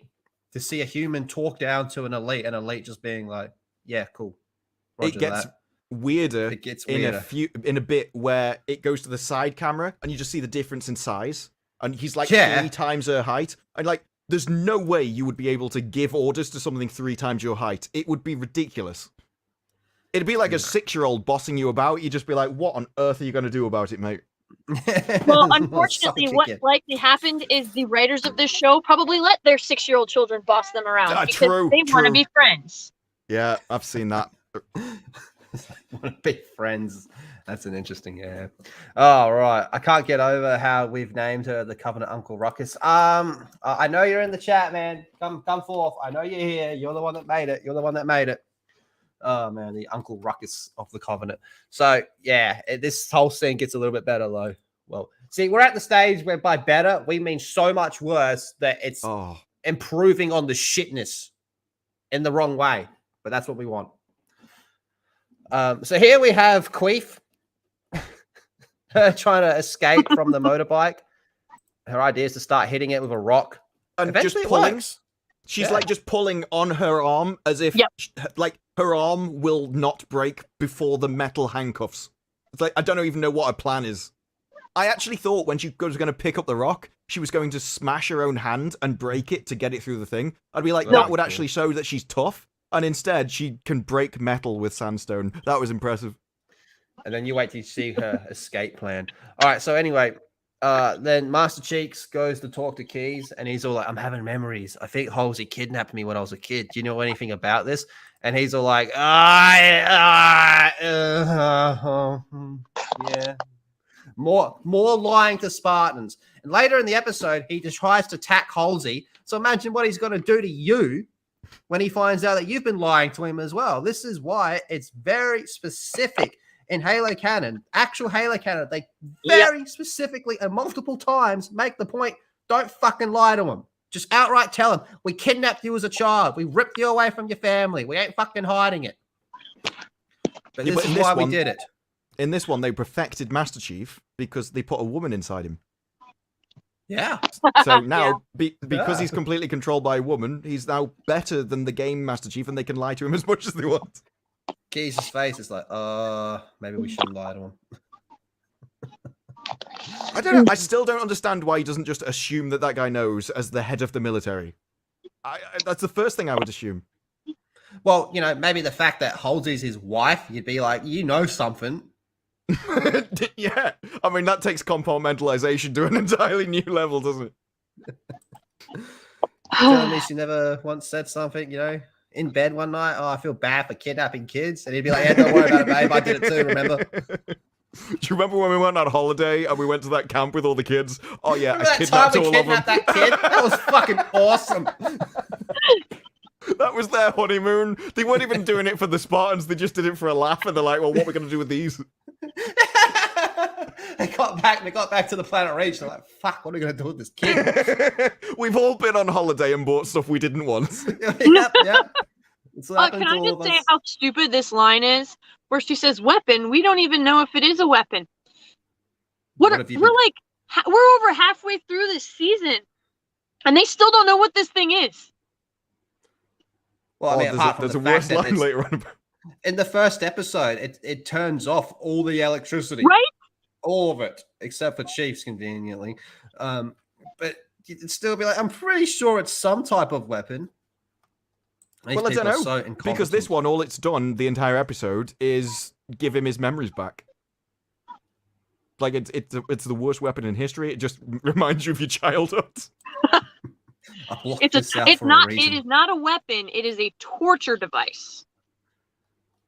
to see a human talk down to an elite, and elite just being like, "Yeah, cool." Roger It gets that. weirder. It gets weirder. in a bit where it goes to the side camera and you just see the difference in size. And he's like 3 times her height. And like, there's no way you would be able to give orders to something 3 times your height. It would be ridiculous. It'd be like a 6-year-old bossing you about. You'd just be like, "What on earth are you going to do about it, mate?" Well, unfortunately, what likely happened is the writers of this show probably let their 6-year-old children boss them around because they want to be friends. Yeah, I've seen that. Want to be friends. That's an interesting, yeah. Oh, right. I can't get over how we've named her the Covenant Uncle Ruckus. I know you're in the chat, man. Come forth. I know you're here. You're the one that made it. Oh, man, the Uncle Ruckus of the Covenant. So, yeah, this whole scene gets a little bit better, though. Well, see, we're at the stage where by better, we mean so much worse that it's improving on the shitness in the wrong way. But that's what we want. So here we have Queef, her trying to escape from the motorbike. Her idea is to start hitting it with a rock. And eventually just pulling. Works. She's like just pulling on her arm as if like her arm will not break before the metal handcuffs. It's like, I don't even know what her plan is. I actually thought when she was going to pick up the rock, she was going to smash her own hand and break it to get it through the thing. I'd be like, that would actually show that she's tough. And instead, she can break metal with sandstone. That was impressive. And then you wait till you see her escape plan. All right, so anyway, then Master Cheeks goes to talk to Keys, and he's all like, "I'm having memories. I think Halsey kidnapped me when I was a kid. Do you know anything about this?" And he's all like, yeah. More lying to Spartans. And later in the episode, he just tries to attack Halsey. So imagine what he's going to do to you when he finds out that you've been lying to him as well. This is why it's very specific in Halo canon, actual Halo canon. They very specifically and multiple times make the point, don't fucking lie to him. Just outright tell him, we kidnapped you as a child. We ripped you away from your family. We ain't fucking hiding it. But this is why we did it. In this one, they perfected Master Chief because they put a woman inside him. Yeah. So now, because he's completely controlled by a woman, he's now better than the game Master Chief, and they can lie to him as much as they want. Keys' face is like, maybe we shouldn't lie to him. I don't know. I still don't understand why he doesn't just assume that guy knows as the head of the military. That's the first thing I would assume. Well, maybe the fact that Halsey's his wife, you'd be like, you know something. Yeah, I mean that takes compartmentalization to an entirely new level, doesn't it? Telling me she never once said something, in bed one night, I feel bad for kidnapping kids. And he'd be like, yeah, don't worry about it, babe. I did it too, remember? Do you remember when we went on holiday and we went to that camp with all the kids? Oh yeah, Remember I that time kidnapped we all of them. kidnapped that kid? That was fucking awesome. That was their honeymoon. They weren't even doing it for the Spartans. They just did it for a laugh. And they're like, well, what are we going to do with these? They got back to the planet Reach. They're like, fuck, what are we going to do with this kid? We've all been on holiday and bought stuff we didn't want. Yep. It's what happened Can to I all just of say us. how stupid this line is? Where she says weapon, we don't even know if it is a weapon. What have you We're been- like, we're over halfway through this season, and they still don't know what this thing is. Well, I mean, apart from there's the a fact worse that line later on. in the first episode, it turns off all the electricity. Right? All of it, except for Chiefs, conveniently. But you'd still be like, I'm pretty sure it's some type of weapon. These Well, I don't people are know, so because this incompetent. one, all it's done the entire episode is give him his memories back. Like it's the worst weapon in history. It just reminds you of your childhood. I blocked this out for a It reason. is not a weapon. It is a torture device.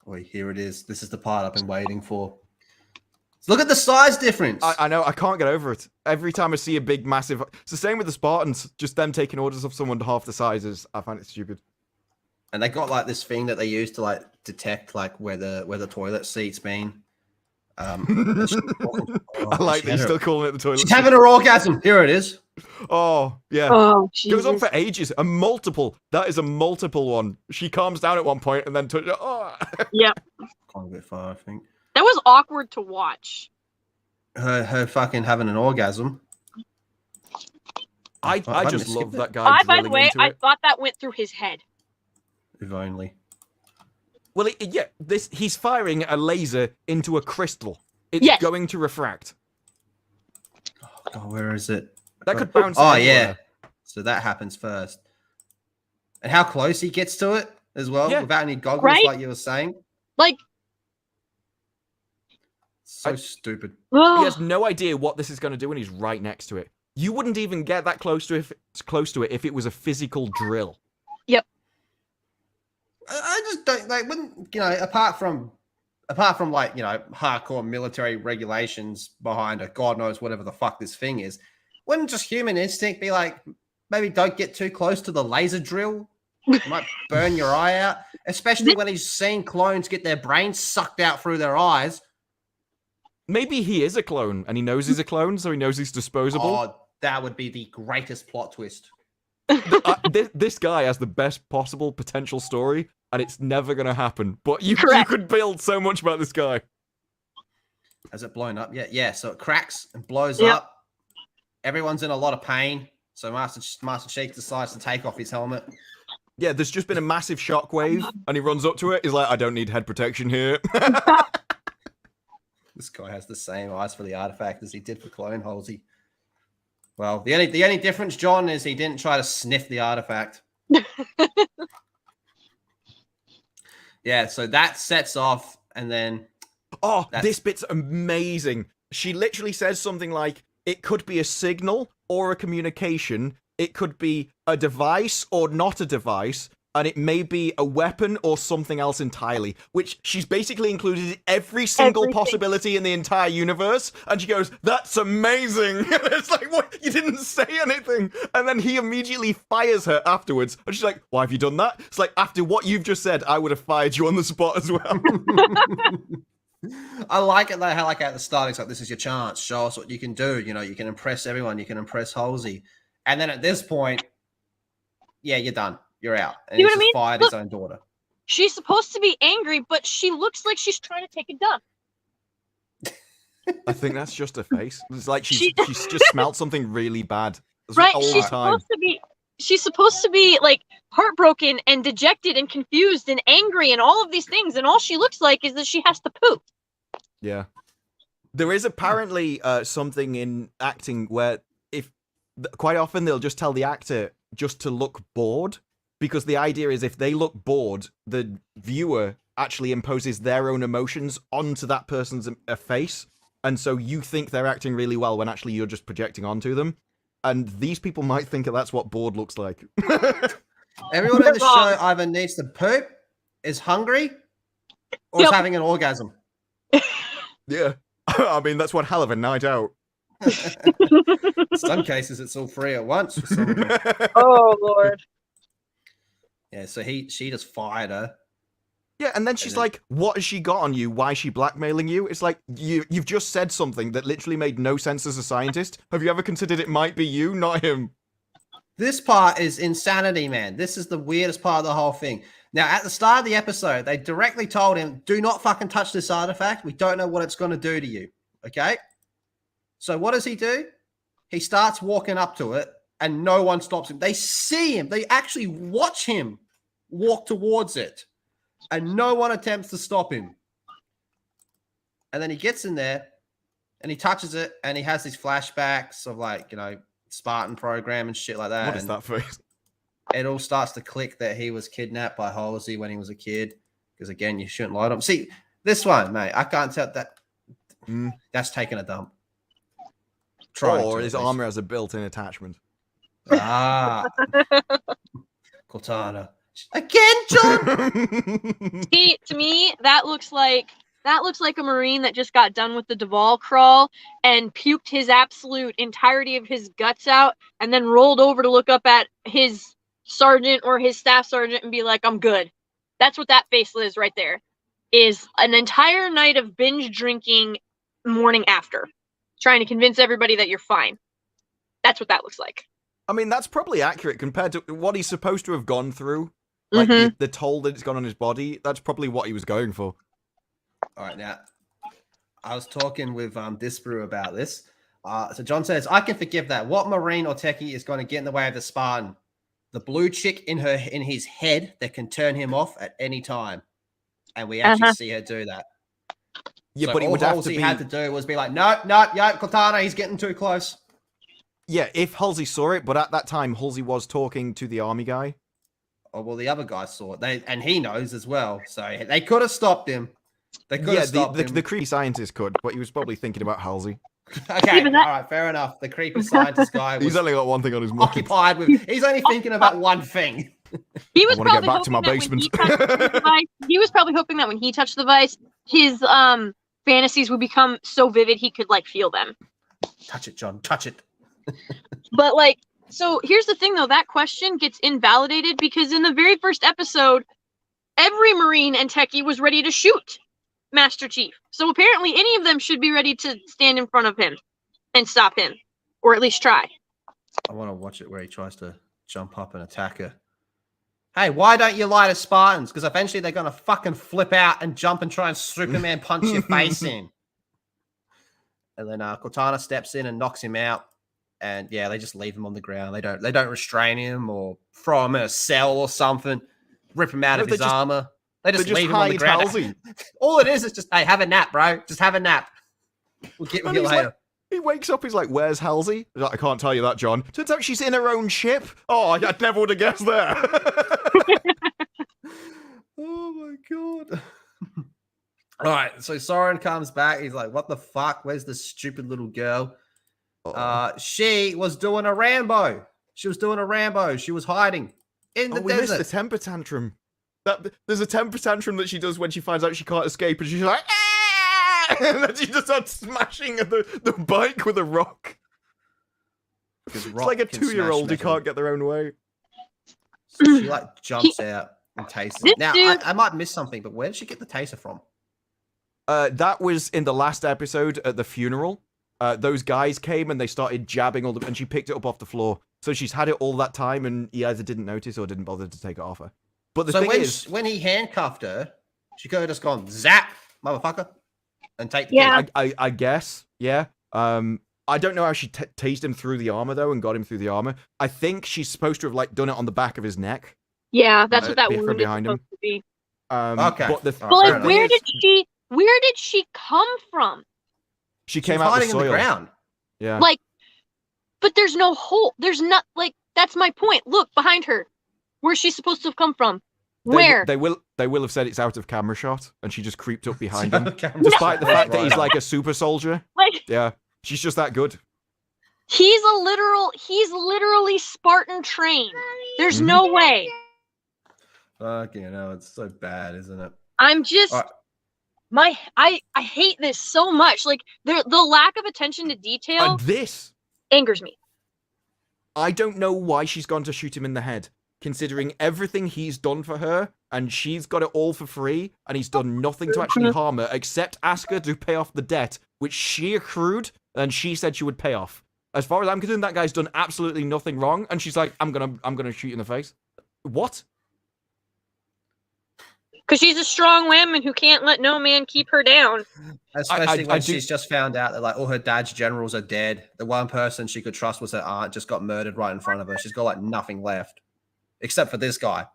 Wait, here it is. This is the part I've been waiting for. Look at the size difference. I know, I can't get over it. Every time I see a big, massive... It's the same with the Spartans. Just them taking orders of someone half the sizes. I find it stupid. And they got like this thing that they use to like detect like where the toilet seat's been. I like that you're still calling it the toilet She's seat. having her orgasm. Here it is. Oh, yeah. Oh, Goes on Jesus. for ages. A multiple. That is a multiple one. She calms down at one point and then... Oh. Yep. Gone a bit far, I think. That was awkward to watch. Her fucking having an orgasm. I I've just skipped love it. that guy By the drilling way, into I it. thought that went through his head. If only. Well, yeah, he's firing a laser into a crystal. It's Yes. going to refract. Oh, where is it? That could bounce Oh, anywhere. yeah. So that happens first. And how close he gets to it as well, Yeah. without any goggles, Right? like you were saying. Like, So stupid. He ugh. has no idea what this is going to do, and he's right next to it. You wouldn't even get that close to it if it was a physical drill. I just don't like when apart from like hardcore military regulations behind it, God knows whatever the fuck this thing is. Wouldn't just human instinct be like, maybe don't get too close to the laser drill? It might burn your eye out, especially when he's seen clones get their brains sucked out through their eyes. Maybe he is a clone, and he knows he's a clone, so he knows he's disposable. Oh, that would be the greatest plot twist. This guy has the best possible potential story, and it's never going to happen. But you Correct. could build so much about this guy. Has it blown up yet? Yeah, so it cracks and blows Yep. up. Everyone's in a lot of pain. So Master Chief decides to take off his helmet. Yeah, there's just been a massive shockwave, and he runs up to it. He's like, I don't need head protection here. This guy has the same eyes for the artifact as he did for Clone Halsey. Well, the only difference, John, is he didn't try to sniff the artifact. Yeah, so that sets off, and then Oh, That's- this bit's amazing. She literally says something like, it could be a signal or a communication. It could be a device or not a device. And it may be a weapon or something else entirely, which she's basically included every single Everything. possibility in the entire universe. And she goes, that's amazing. And it's like, what? You didn't say anything. And then he immediately fires her afterwards. And she's like, why have you done that? It's like, after what you've just said, I would have fired you on the spot as well. I like it. How like at the start, it's like, this is your chance. Show us what you can do. You can impress everyone. You can impress Halsey. And then at this point, yeah, you're done. You're out. And See he's what I just mean? fired Look. his own daughter. She's supposed to be angry, but she looks like she's trying to take a dump. I think that's just her face. It's like she's just smelled something really bad Right? all She's the time. supposed to be like heartbroken and dejected and confused and angry and all of these things, and all she looks like is that she has to poop. Yeah. There is apparently something in acting where quite often they'll just tell the actor just to look bored because the idea is if they look bored, the viewer actually imposes their own emotions onto that person's face, and so you think they're acting really well when actually you're just projecting onto them. And these people might think that that's what bored looks like. Everyone in the show either needs to poop, is hungry, or is having an orgasm. Yeah. I mean, that's one hell of a night out. In some cases, it's all three at once. For some of them. Oh Lord. Yeah, so she just fired her. Yeah, and then she's like, what has she got on you? Why is she blackmailing you? It's like, you've just said something that literally made no sense as a scientist. Have you ever considered it might be you, not him? This part is insanity, man. This is the weirdest part of the whole thing. Now, at the start of the episode, they directly told him, do not fucking touch this artifact. We don't know what it's going to do to you. Okay? So what does he do? He starts walking up to it, and no one stops him. They see him. They actually watch him walk towards it, and no one attempts to stop him. And then he gets in there, and he touches it, and he has these flashbacks of, like, you know, Spartan program and shit like that. What is that face? It all starts to click that he was kidnapped by Halsey when he was a kid. Because, again, you shouldn't lie to him. See, this one, mate, I can't tell that. That's taking a dump. Or his armor has a built-in attachment. Ah. Cortana. Again, John! See, to me, that looks like a Marine that just got done with the Duvall crawl and puked his absolute entirety of his guts out and then rolled over to look up at his sergeant or his staff sergeant and be like, I'm good. That's what that face is right there. Is an entire night of binge drinking morning after. Trying to convince everybody that you're fine. That's what that looks like. I mean, that's probably accurate compared to what he's supposed to have gone through. Like, the toll that it's gone on his body, that's probably what he was going for. All right, now, I was talking with Disparu about this. So John says, I can forgive that. What Marine or Techie is going to get in the way of the Spartan? The blue chick in his head that can turn him off at any time. And we actually see her do that. Yeah, so but he would have to be... had to do was be like, no, Cortana, he's getting too close. Yeah, if Halsey saw it, but at that time, Halsey was talking to the army guy. Oh, well, the other guy saw it. And he knows as well. So they could have stopped him. They could have stopped him. The creepy scientist could, but he was probably thinking about Halsey. Okay, all right, fair enough. The creepy scientist guy was he's only got one thing on his mind. Occupied with... He's only thinking about one thing. He was probably get back to my basement. He was probably hoping that when he touched the device, his fantasies would become so vivid he could, like, feel them. Touch it, John. Touch it. But, like, so here's the thing, though. That question gets invalidated because in the very first episode, every Marine and Techie was ready to shoot Master Chief. So apparently any of them should be ready to stand in front of him and stop him. Or at least try. I want to watch it where he tries to jump up and attack her. Hey, why don't you lie to Spartans? Because eventually they're going to fucking flip out and jump and try and Superman punch your face in. And then Cortana steps in and knocks him out. And yeah, they just leave him on the ground. They don't restrain him or throw him in a cell or something. Rip him out of his armor. They just leave him on the ground. All it is just, hey, have a nap, bro. Just have a nap. We'll get with you later. He wakes up, he's like, where's Halsey? He's like, I can't tell you that, John. Turns out she's in her own ship. Oh, I never would have guessed that. Oh, my God. All right, so Soren comes back. He's like, what the fuck? Where's this stupid little girl? She was doing a Rambo. She was hiding in the desert. We missed the temper tantrum. There's a temper tantrum that she does when she finds out she can't escape, and she's like, ah! And then she just starts smashing the bike with a rock. It's like a 2-year-old who can't get their own way. So she like jumps out and tastes it. Now, I might miss something, but where did she get the taser from? That was in the last episode at the funeral. Those guys came and they started jabbing and she picked it up off the floor. So she's had it all that time, and he either didn't notice or didn't bother to take it off her. But the thing is, when he handcuffed her, she could have just gone zap, motherfucker, and take the key. I guess, yeah. I don't know how she tased him through the armor though and got him through the armor. I think she's supposed to have like done it on the back of his neck. Yeah, that's what that wound is behind supposed him. to be. Okay. But like, where did she come from? She came out hiding the soil. in the ground. Yeah. Like, but there's no hole. There's not, like, that's my point. Look behind her. Where's she supposed to have come from? They Where? They will have said it's out of camera shot, and she just creeped up behind him, Camera despite the shot, fact that right. he's like a super soldier. Like, Yeah, she's just that good. he's literally Spartan trained. There's Mhm. no way. Fucking hell, it's so bad, isn't it? I'm just Alright. I hate this so much. Like the lack of attention to detail And this, angers me. I don't know why she's gone to shoot him in the head, considering everything he's done for her, and she's got it all for free, and he's done nothing to actually harm her, except ask her to pay off the debt, which she accrued, and she said she would pay off. As far as I'm concerned, that guy's done absolutely nothing wrong, and she's like, I'm gonna shoot you in the face. What? Because she's a strong woman who can't let no man keep her down. Especially I when do- she's just found out that like all her dad's generals are dead. The one person she could trust was her aunt, just got murdered right in front of her. She's got like nothing left, except for this guy.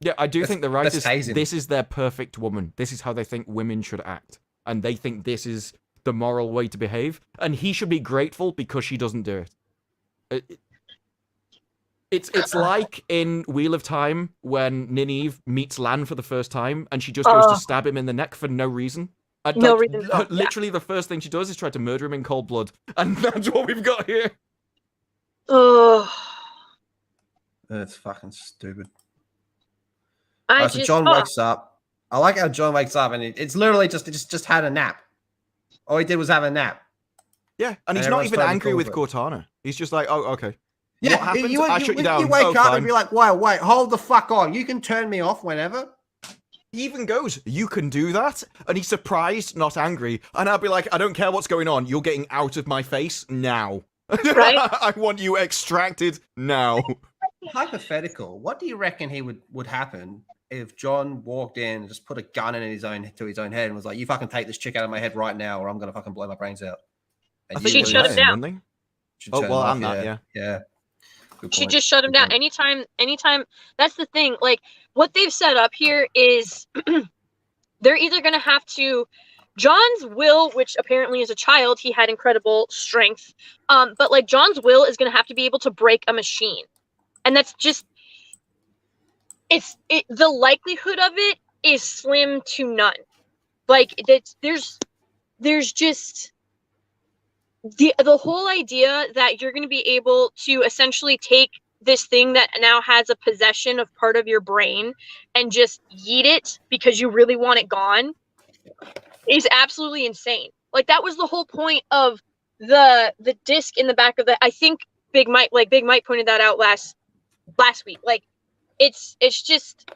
Yeah, I do think the let's writers, tase him. this is their perfect woman. This is how they think women should act. And they think this is the moral way to behave. And he should be grateful because she doesn't do it. It's like in Wheel of Time when Nynaeve meets Lan for the first time and she just goes to stab him in the neck for no reason. And, No like, reason at all, literally the first thing she does is try to murder him in cold blood. And that's what we've got here. Ugh. It's fucking stupid. I Alright, so just John wakes up. I like how John wakes up and it's literally just had a nap. All he did was have a nap. Yeah, and he's And not everyone's even totally angry cool with with Cortana. He's just like, oh, okay. Yeah, What happened? I shut you down. You wake Oh, up fine. and be like, wait, hold the fuck on. You can turn me off whenever. He even goes, you can do that? And he's surprised, not angry. And I'll be like, I don't care what's going on. You're getting out of my face now. Right? I want you extracted now. Hypothetical. What do you reckon would happen if John walked in and just put a gun to his own head and was like, "You fucking take this chick out of my head right now, or I'm gonna fucking blow my brains out." And I you think She'd would- shut him down. wouldn't they? she'd Oh, turn well, him I'm off, not, yeah. Good She point. just shut him Good down. point. Anytime. That's the thing. Like, what they've set up here is they're either going to have to. John's will, which apparently as a child, he had incredible strength. But like John's will is going to have to be able to break a machine. And that's just. The likelihood of it is slim to none. Like, there's just. The whole idea that you're going to be able to essentially take this thing that now has a possession of part of your brain and just yeet it because you really want it gone is absolutely insane. Like, that was the whole point of the disc in the back of the. I think Big Mike pointed that out last week. Like, it's just.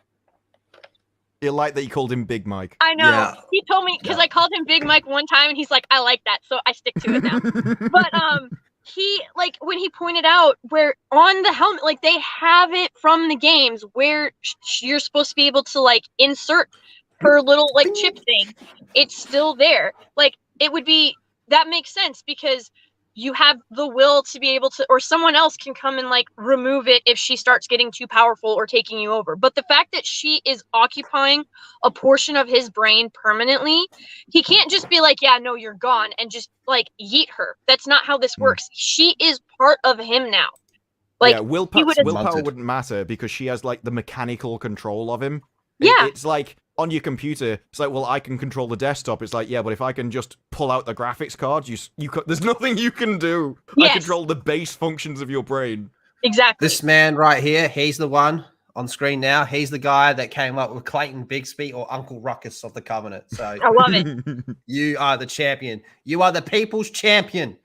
You like that you called him Big Mike. I know. Yeah. He told me because I called him Big Mike one time and he's like, I like that, so I stick to it now. But he, like, when he pointed out where on the helmet, like, they have it from the games where you're supposed to be able to like insert her little like chip thing. It's still there. Like, it would be, that makes sense because you have the will to be able to, or someone else can come and like remove it if she starts getting too powerful or taking you over. But the fact that she is occupying a portion of his brain permanently, he can't just be like, yeah, no, you're gone, and just like yeet her. That's not how this works. She is part of him now. Like, yeah, willpower wouldn't matter because she has like the mechanical control of him. Yeah. It's like on your computer, it's like, well, I can control the desktop. It's like, yeah, but if I can just pull out the graphics card, there's nothing you can do. Yes. I control the base functions of your brain. Exactly. This man right here, he's the one on screen now. He's the guy that came up with Clayton Bigsby or Uncle Ruckus of the Covenant. So I love it. you are the champion. You are the people's champion.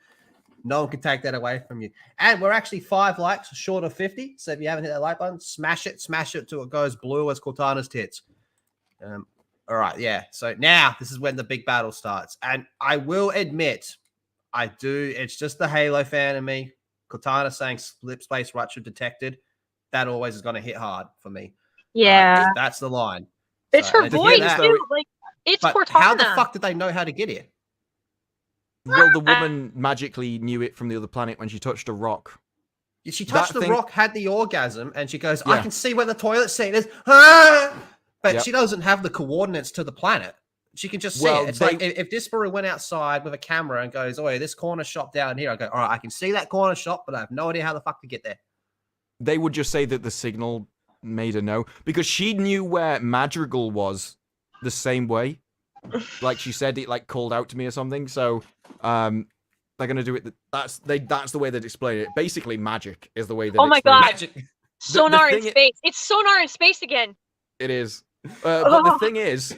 No one can take that away from you. And we're actually 5 likes short of 50. So if you haven't hit that like button, smash it till it goes blue as Cortana's tits. All right, yeah. So now this is when the big battle starts. And I will admit, it's just the Halo fan in me. Cortana saying slip space rupture detected. That always is going to hit hard for me. Yeah. That's the line. It's So, her and to hear voice that- too. Like, it's But Cortana. how the fuck did they know how to get here? Well, the woman magically knew it from the other planet when she touched a rock. She touched That the thing- rock, had the orgasm, and she goes, I Yeah. can see where the toilet seat is. Ah! But Yep. she doesn't have the coordinates to the planet. She can just see Well, it. It's they- like if Disparu went outside with a camera and goes, oh, yeah, this corner shop down here. I go, all right, I can see that corner shop, but I have no idea how the fuck to get there. they would just say that the signal made her know, because she knew where Madrigal was the same way. Like she said, it like called out to me or something. So, they're gonna do it. That's the way they explain it. Basically, magic is the way that. Oh my god! Magic. Sonar in thing space. It's sonar in space again. It is. But the thing is,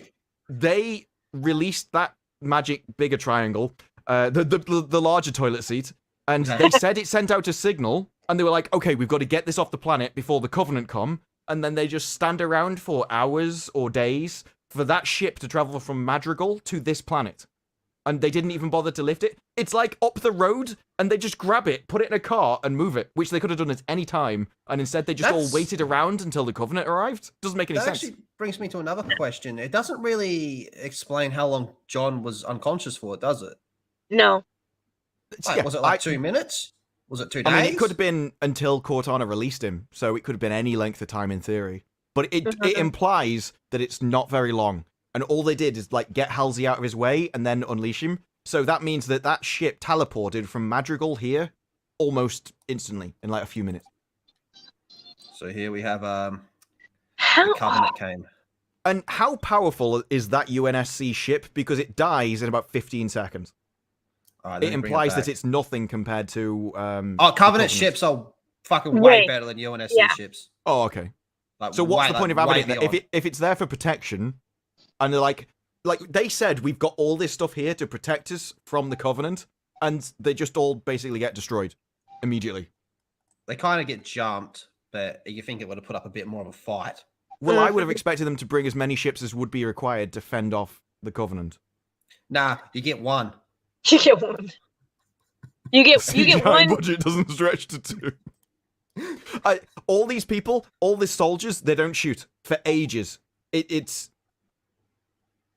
they released that magic bigger triangle, the larger toilet seat, and they said it sent out a signal, and they were like, okay, we've got to get this off the planet before the Covenant come, and then they just stand around for hours or days for that ship to travel from Madrigal to this planet. And they didn't even bother to lift it. It's like up the road, and they just grab it, put it in a car, and move it, which they could have done at any time. And instead, they just all waited around until the Covenant arrived. Doesn't make any sense. That actually brings me to another question. It doesn't really explain how long John was unconscious for, does it? No. Like, was it like 2 minutes? Was it 2 days? I mean, it could have been until Cortana released him, so it could have been any length of time in theory. But it implies that it's not very long. And all they did is, like, get Halsey out of his way and then unleash him. So that means that that ship teleported from Madrigal here almost instantly, in, like, a few minutes. So here we have, the How? Covenant came. And how powerful is that UNSC ship? Because it dies in about 15 seconds. All right, let It me bring implies back. that it's nothing compared to... Covenant ships are fucking way Wait. better than UNSC Yeah. ships. Oh, okay. Like, So what's way, the point of like, having way it? beyond. If it's there for protection, and they're like they said, we've got all this stuff here to protect us from the Covenant, and they just all basically get destroyed immediately. They kind of get jumped, but you think it would have put up a bit more of a fight. Well, I would have expected them to bring as many ships as would be required to fend off the Covenant. Nah, you get one. You get one. You get CGI one. budget doesn't stretch to 2. All these people, all these soldiers, they don't shoot for ages. It's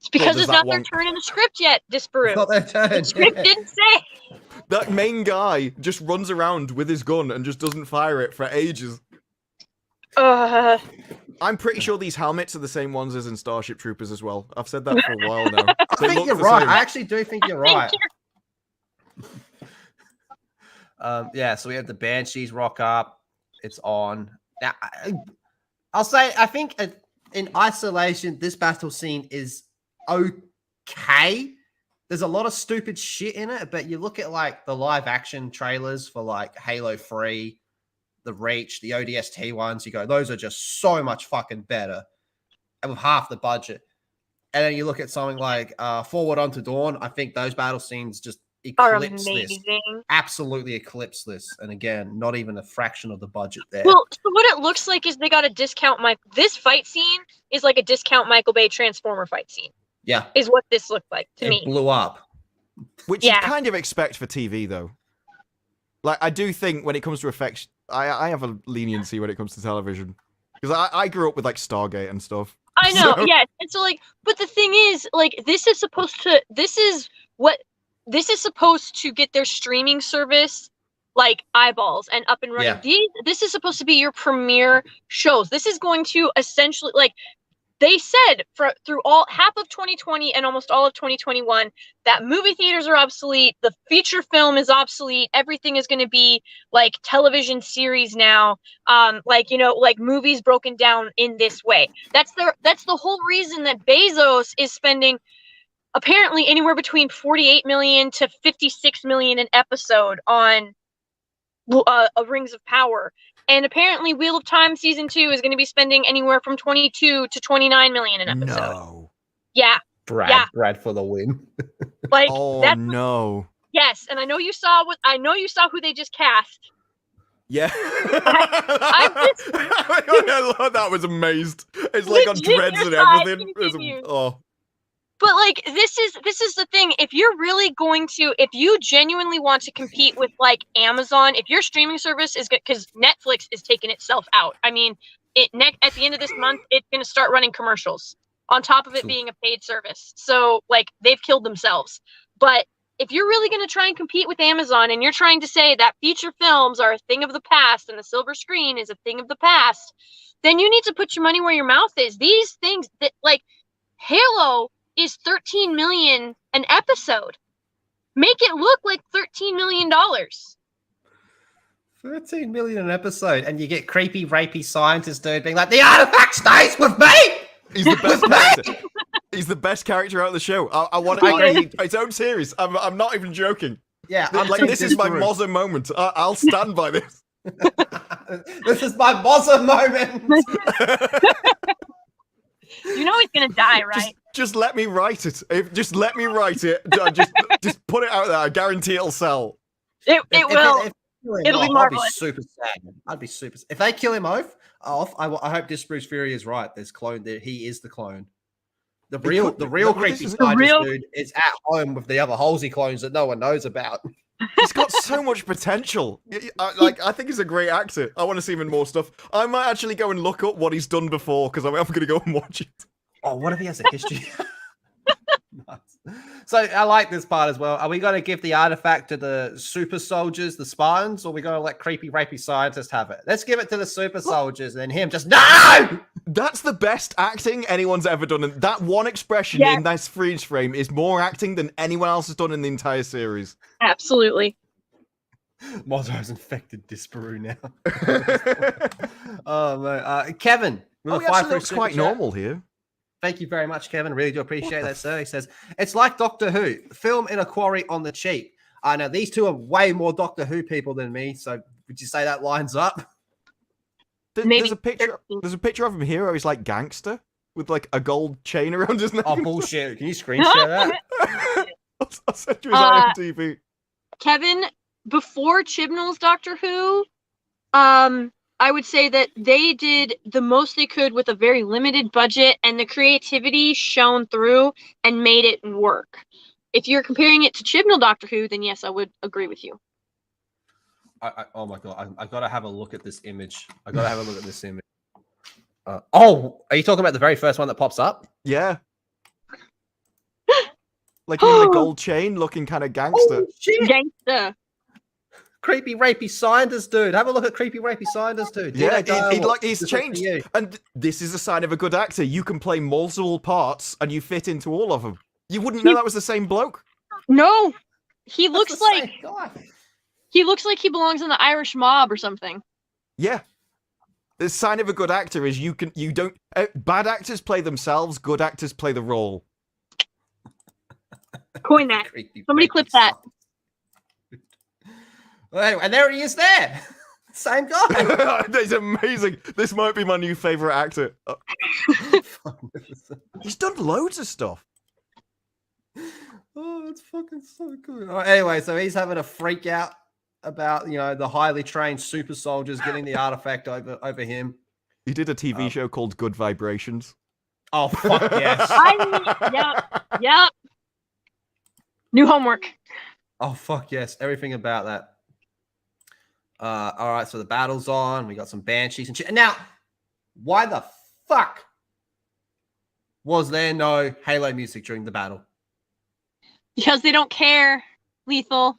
It's because does it's that not one- their turn in the script yet, Disparu. It's not their turn. The script didn't say. that main guy just runs around with his gun and just doesn't fire it for ages. I'm pretty sure these helmets are the same ones as in Starship Troopers as well. I've said that for a while now. I They think look you're the right. same. I actually do think you're right. Yeah, so we have the Banshees rock up. It's on. Now, I'll say, I think in isolation, this battle scene is okay. There's a lot of stupid shit in it, but you look at like the live action trailers for like Halo 3, the Reach, the ODST ones, you go, those are just so much fucking better and with half the budget. And then you look at something like Forward Unto Dawn, I think those battle scenes just Are eclipse this. amazing. Absolutely eclipse this. And again, not even a fraction of the budget there. Well, so what it looks like is they got a discount. This fight scene is like a discount Michael Bay Transformer fight scene. Yeah, Is what this looked like to it me. blew up. Which Yeah. you kind of expect for TV, though. Like, I do think when it comes to effects, I have a leniency when it comes to television. Because I grew up with, like, Stargate and stuff. I know, So- yes. And so, like, but the thing is, like, this is supposed to get their streaming service, like, eyeballs and up and running. Yeah. This is supposed to be your premiere shows. This is going to essentially, like, they said through half of 2020 and almost all of 2021 that movie theaters are obsolete, the feature film is obsolete, everything is going to be like television series now, like, you know, like movies broken down in this way. That's the whole reason that Bezos is spending apparently anywhere between 48 million to 56 million an episode on Rings of Power. And apparently Wheel of Time season 2 is going to be spending anywhere from 22 to 29 million an episode. No. Yeah. Brad, Yeah. Brad for the win. Like Oh, that's no. yes, and I know you saw who they just cast. Yeah. I'm just- I love that. Was amazed. It's like on Legit, dreads and your side everything. continues. Oh. But like this is the thing. If you genuinely want to compete with like Amazon, if your streaming service is good, because Netflix is taking itself out. I mean, at the end of this month, it's going to start running commercials on top of it being a paid service. So like they've killed themselves. But if you're really going to try and compete with Amazon, and you're trying to say that feature films are a thing of the past and the silver screen is a thing of the past, then you need to put your money where your mouth is. These things that like Halo is 13 million an episode. Make it look like $13 million. 13 million an episode, and you get creepy, rapey scientist dude being like, the artifact stays with me! He's the best character. He's the best character out of the show. I want its own series. I'm not even joking. Yeah, this is my Mozza moment. I'll stand by this. This is my Mozza moment. You know he's gonna die, right? Just let me write it. Just let me write it. Just put it out there. I guarantee it'll sell. It will. It'll be marvelous. I'd be super sad. I'd be super. If they kill him off, I hope this Bruce Fury is right. There's clone. He is the clone. The real creepy scientist dude is at home with the other Halsey clones that no one knows about. He's got so much potential. I think he's a great actor. I want to see him in more stuff. I might actually go and look up what he's done before because I'm going to go and watch it. Oh, what if he has a history? Nice. So I like this part as well. Are we going to give the artifact to the super soldiers, the Spartans, or are we going to let creepy, rapey scientists have it? Let's give it to the super soldiers and him just, no! That's the best acting anyone's ever done. And that one expression in this freeze frame is more acting than anyone else has done in the entire series. Absolutely. Mozzo's infected Disparu now. Oh, man. Kevin. He actually looks quite normal here. Thank you very much, Kevin. Really do appreciate that, sir. He says, it's like Doctor Who. Film in a quarry on the cheap. Now, these two are way more Doctor Who people than me, so would you say that lines up? There's a picture of him here where he's like gangster with like a gold chain around his neck. Oh, bullshit. Can you screen share that? I'll send you his IMDb. Kevin, before Chibnall's Doctor Who, I would say that they did the most they could with a very limited budget, and the creativity shone through and made it work. If you're comparing it to Chibnall Doctor Who, then yes, I would agree with you. Oh my god, I gotta have a look at this image. Are you talking about the very first one that pops up? Yeah. Like in the gold chain, looking kind of gangster. Oh, shit. Gangster. Creepy, rapey scientist dude. Have a look at creepy, rapey scientist dude. Yeah, he's changed. And this is a sign of a good actor. You can play multiple parts and you fit into all of them. You wouldn't know that was the same bloke. No, he looks like he belongs in the Irish mob or something. Yeah. The sign of a good actor is bad actors play themselves, good actors play the role. Coin that. Somebody clip that. Well, and there he is there. Same guy. That's amazing. This might be my new favorite actor. He's done loads of stuff. Oh, that's fucking so good. Anyway, so he's having a freak out about, the highly trained super soldiers getting the artifact over him. He did a TV show called Good Vibrations. Oh, fuck yes. Yep. New homework. Oh, fuck yes. Everything about that. All right, so the battle's on. We got some banshees and shit. Now, why the fuck was there no Halo music during the battle? Because they don't care, Lethal.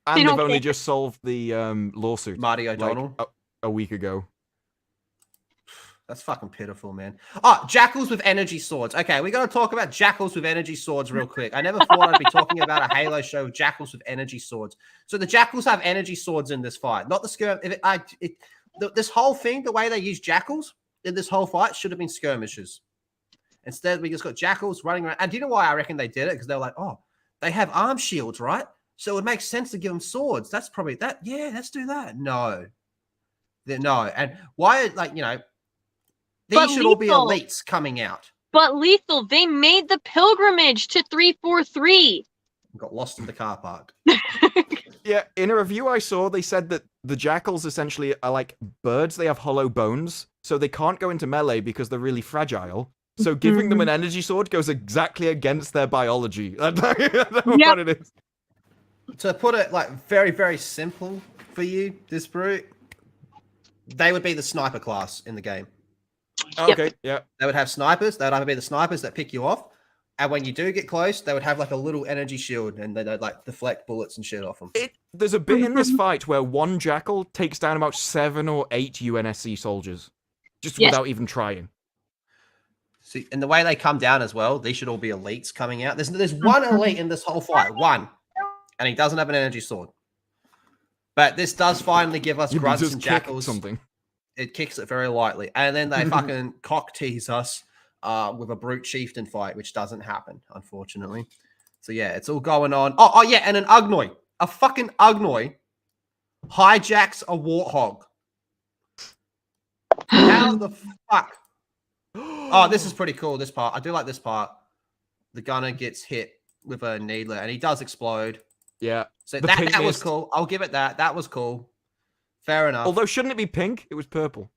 And they've only just solved the lawsuit. Marty O'Donnell. Like a week ago. That's fucking pitiful, man. Oh, jackals with energy swords. Okay, we got to talk about jackals with energy swords real quick. I never thought I'd be talking about a Halo show of jackals with energy swords. So the jackals have energy swords in this fight, not the skirm. This whole thing, the way they use jackals in this whole fight should have been skirmishes. Instead, we just got jackals running around. And do you know why I reckon they did it? Because they were like, oh, they have arm shields, right? So it makes sense to give them swords. That's probably that. Yeah, let's do that. No. And why, these should all be elites coming out. But Lethal, they made the pilgrimage to 343. Got lost in the car park. Yeah, in a review I saw, they said that the jackals essentially are like birds. They have hollow bones, so they can't go into melee because they're really fragile. So giving them an energy sword goes exactly against their biology. That's what it is. To put it very, very simple for you, this brute, they would be the sniper class in the game. Okay, yeah. They would have snipers. They would either be the snipers that pick you off, and when you do get close, they would have a little energy shield, and they'd deflect bullets and shit off them. There's a bit in this fight where one jackal takes down about 7 or 8 UNSC soldiers, just without even trying. See, and the way they come down as well, these should all be elites coming out. There's one elite in this whole fight, one, and he doesn't have an energy sword. But this does finally give us You grunts just and kick jackals. something. It kicks it very lightly. And then they fucking cock tease us with a brute chieftain fight, which doesn't happen, unfortunately. So yeah, it's all going on. Oh yeah, and an Ugnoi. A fucking Ugnoi hijacks a warthog. How the fuck? Oh, this is pretty cool, this part. I do like this part. The gunner gets hit with a needler, and he does explode. Yeah. So The that pink was mist. cool. I'll give it that. That was cool. Fair enough. Although, shouldn't it be pink? It was purple.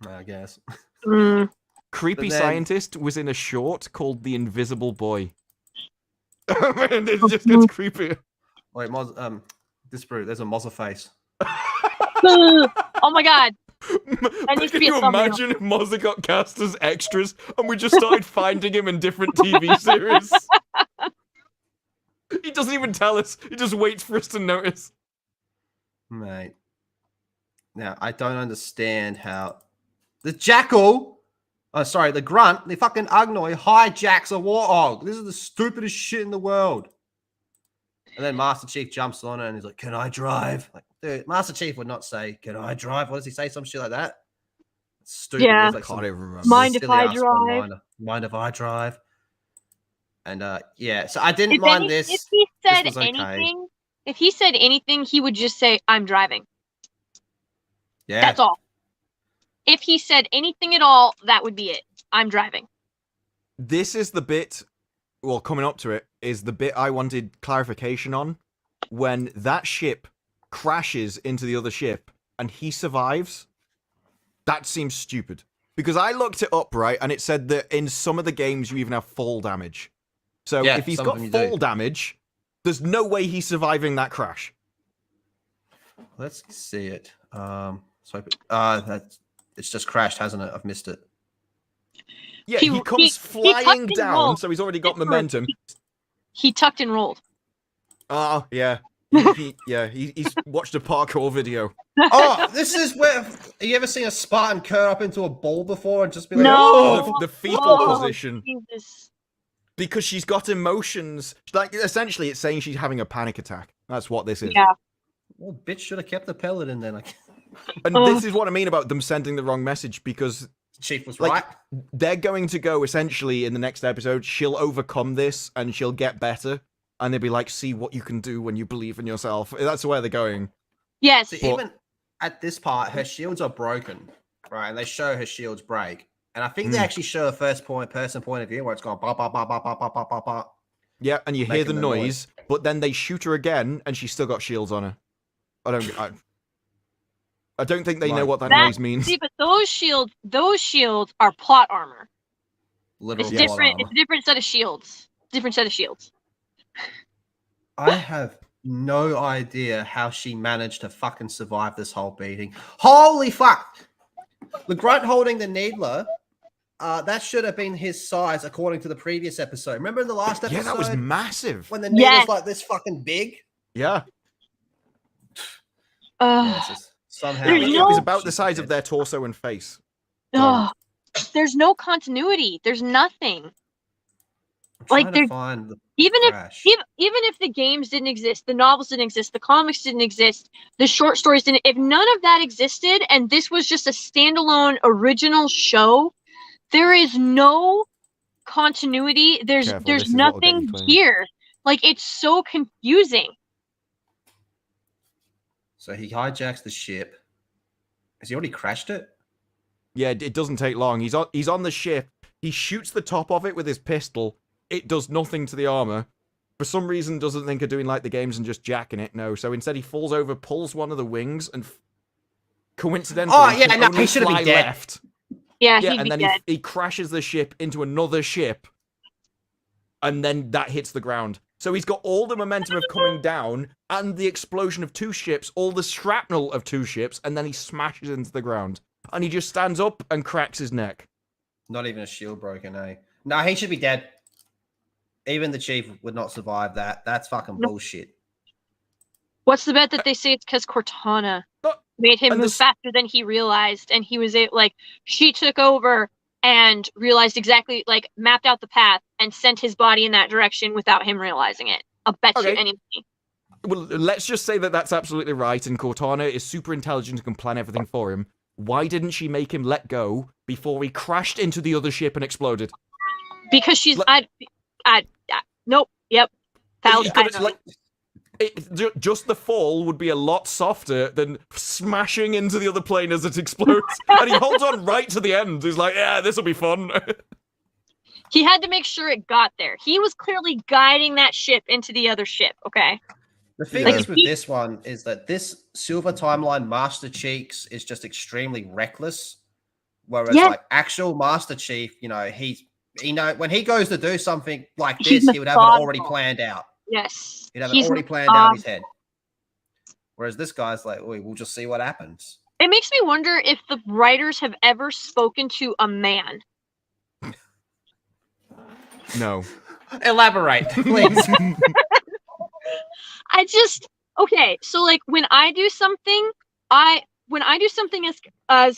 I guess. Creepy But then- Scientist was in a short called The Invisible Boy. Man, it just gets creepier. Wait, disprove. There's a Mozza face. Oh my god. But needs to can be a you thumbnail. imagine if Mozza got cast as extras and we just started finding him in different TV series? He doesn't even tell us. He just waits for us to notice. Mate. Now, I don't understand how... The jackal... Oh, sorry, the grunt, the fucking Ugnoi hijacks a warthog. This is the stupidest shit in the world. And then Master Chief jumps on it and he's like, can I drive? Like, dude, Master Chief would not say, can I drive? What does he say? Some shit like that? Stupid. Yeah. It's like Can't some even remember. Mind if silly I ass drive? one-liner. Mind if I drive? And yeah, so I didn't If mind this. If he said was okay. anything, if he said anything, he would just say, "I'm driving." Yeah. That's all. If he said anything at all, that would be it. I'm driving. This is the bit, well, coming up to it, is the bit I wanted clarification on. When that ship crashes into the other ship and he survives, that seems stupid. Because I looked it up, right, and it said that in some of the games you even have fall damage. So Yeah, if he's some got of them you fall do. damage, there's no way he's surviving that crash. Let's see it. It's just crashed, hasn't it? I've missed it. Yeah, He- he comes he flying tucked and down, rolled. so he's already got momentum. He tucked and rolled. Oh, yeah. He's watched a parkour video. Oh, this is where. Have you ever seen a Spartan curl up into a ball before and just be like, No. oh, The fetal Oh, position. Jesus. Because she's got emotions. Like, essentially, it's saying she's having a panic attack. That's what this is. Yeah. well, bitch should have kept the pellet in there. Like, And this is what I mean about them sending the wrong message, because Chief was Like- right. they're going to go, essentially, in the next episode, she'll overcome this and she'll get better. And they'll be like, see what you can do when you believe in yourself. That's where they're going. Yes. See, But- even at this part, her shields are broken, right? And they show her shields break. And I think they actually show a person point of view where it's going ba ba ba ba ba ba ba ba ba. Yeah, and you hear the Making the noise, but then they shoot her again, and she's still got shields on her. I don't think they know Like- what that That- noise means. See, but those shields are plot armor. Literal It's plot different. armor. It's a different set of shields. Different set of shields. I have no idea how she managed to fucking survive this whole beating. Holy fuck! The grunt holding the needler, that should have been his size according to the previous episode. Remember in the last episode Yeah, that was massive. when the needler's Yes. like this fucking big? Yeah, Yeah, it's just somehow There's it no- was about the size of their torso and face. Ugh. There's no continuity. There's nothing. I'm like, trying they're- to find the Even if crash. even if the games didn't exist, the novels didn't exist, the comics didn't exist, the short stories didn't, if none of that existed and this was just a standalone original show, there is no continuity. There's Careful, this is what'll get nothing you claimed. here. Like, it's so confusing. So he hijacks the ship. Has he already crashed it? Yeah, it doesn't take long. He's on the ship. He shoots the top of it with his pistol. It does nothing to the armor. For some reason, doesn't think of doing like the games and just jacking it. No, so instead he falls over, pulls one of the wings, and coincidentally, Oh, yeah, can no, only he should have fly been dead. left. Yeah, Yeah, he'd and be then dead. he crashes the ship into another ship, and then that hits the ground. So he's got all the momentum of coming down, and the explosion of two ships, all the shrapnel of two ships, and then he smashes into the ground. And he just stands up and cracks his neck. Not even a shield broken, eh? No, he should be dead. Even the chief would not survive that. That's fucking No. bullshit. What's the bet that they say it's because Cortana made him and move this- faster than he realized, and he was like, she took over and realized exactly, like, mapped out the path and sent his body in that direction without him realizing it. I'll bet you Okay. anything. Well, let's just say that that's absolutely right, and Cortana is super intelligent and can plan everything for him. Why didn't she make him let go before he crashed into the other ship and exploded? Because she's nope, yep. Just the fall would be a lot softer than smashing into the other plane as it explodes. And he holds on right to the end. He's like, yeah, this will be fun. He had to make sure it got there. He was clearly guiding that ship into the other ship, okay? The thing is with this one is that this Silver Timeline Master Chiefs is just extremely reckless. Whereas like actual Master Chief, you know, when he goes to do something like this, he would have it already planned out. Yes. He'd have it already planned out in his head. Whereas this guy's like, we'll just see what happens. It makes me wonder if the writers have ever spoken to a man. No. Elaborate, please. Okay, so like when I do something as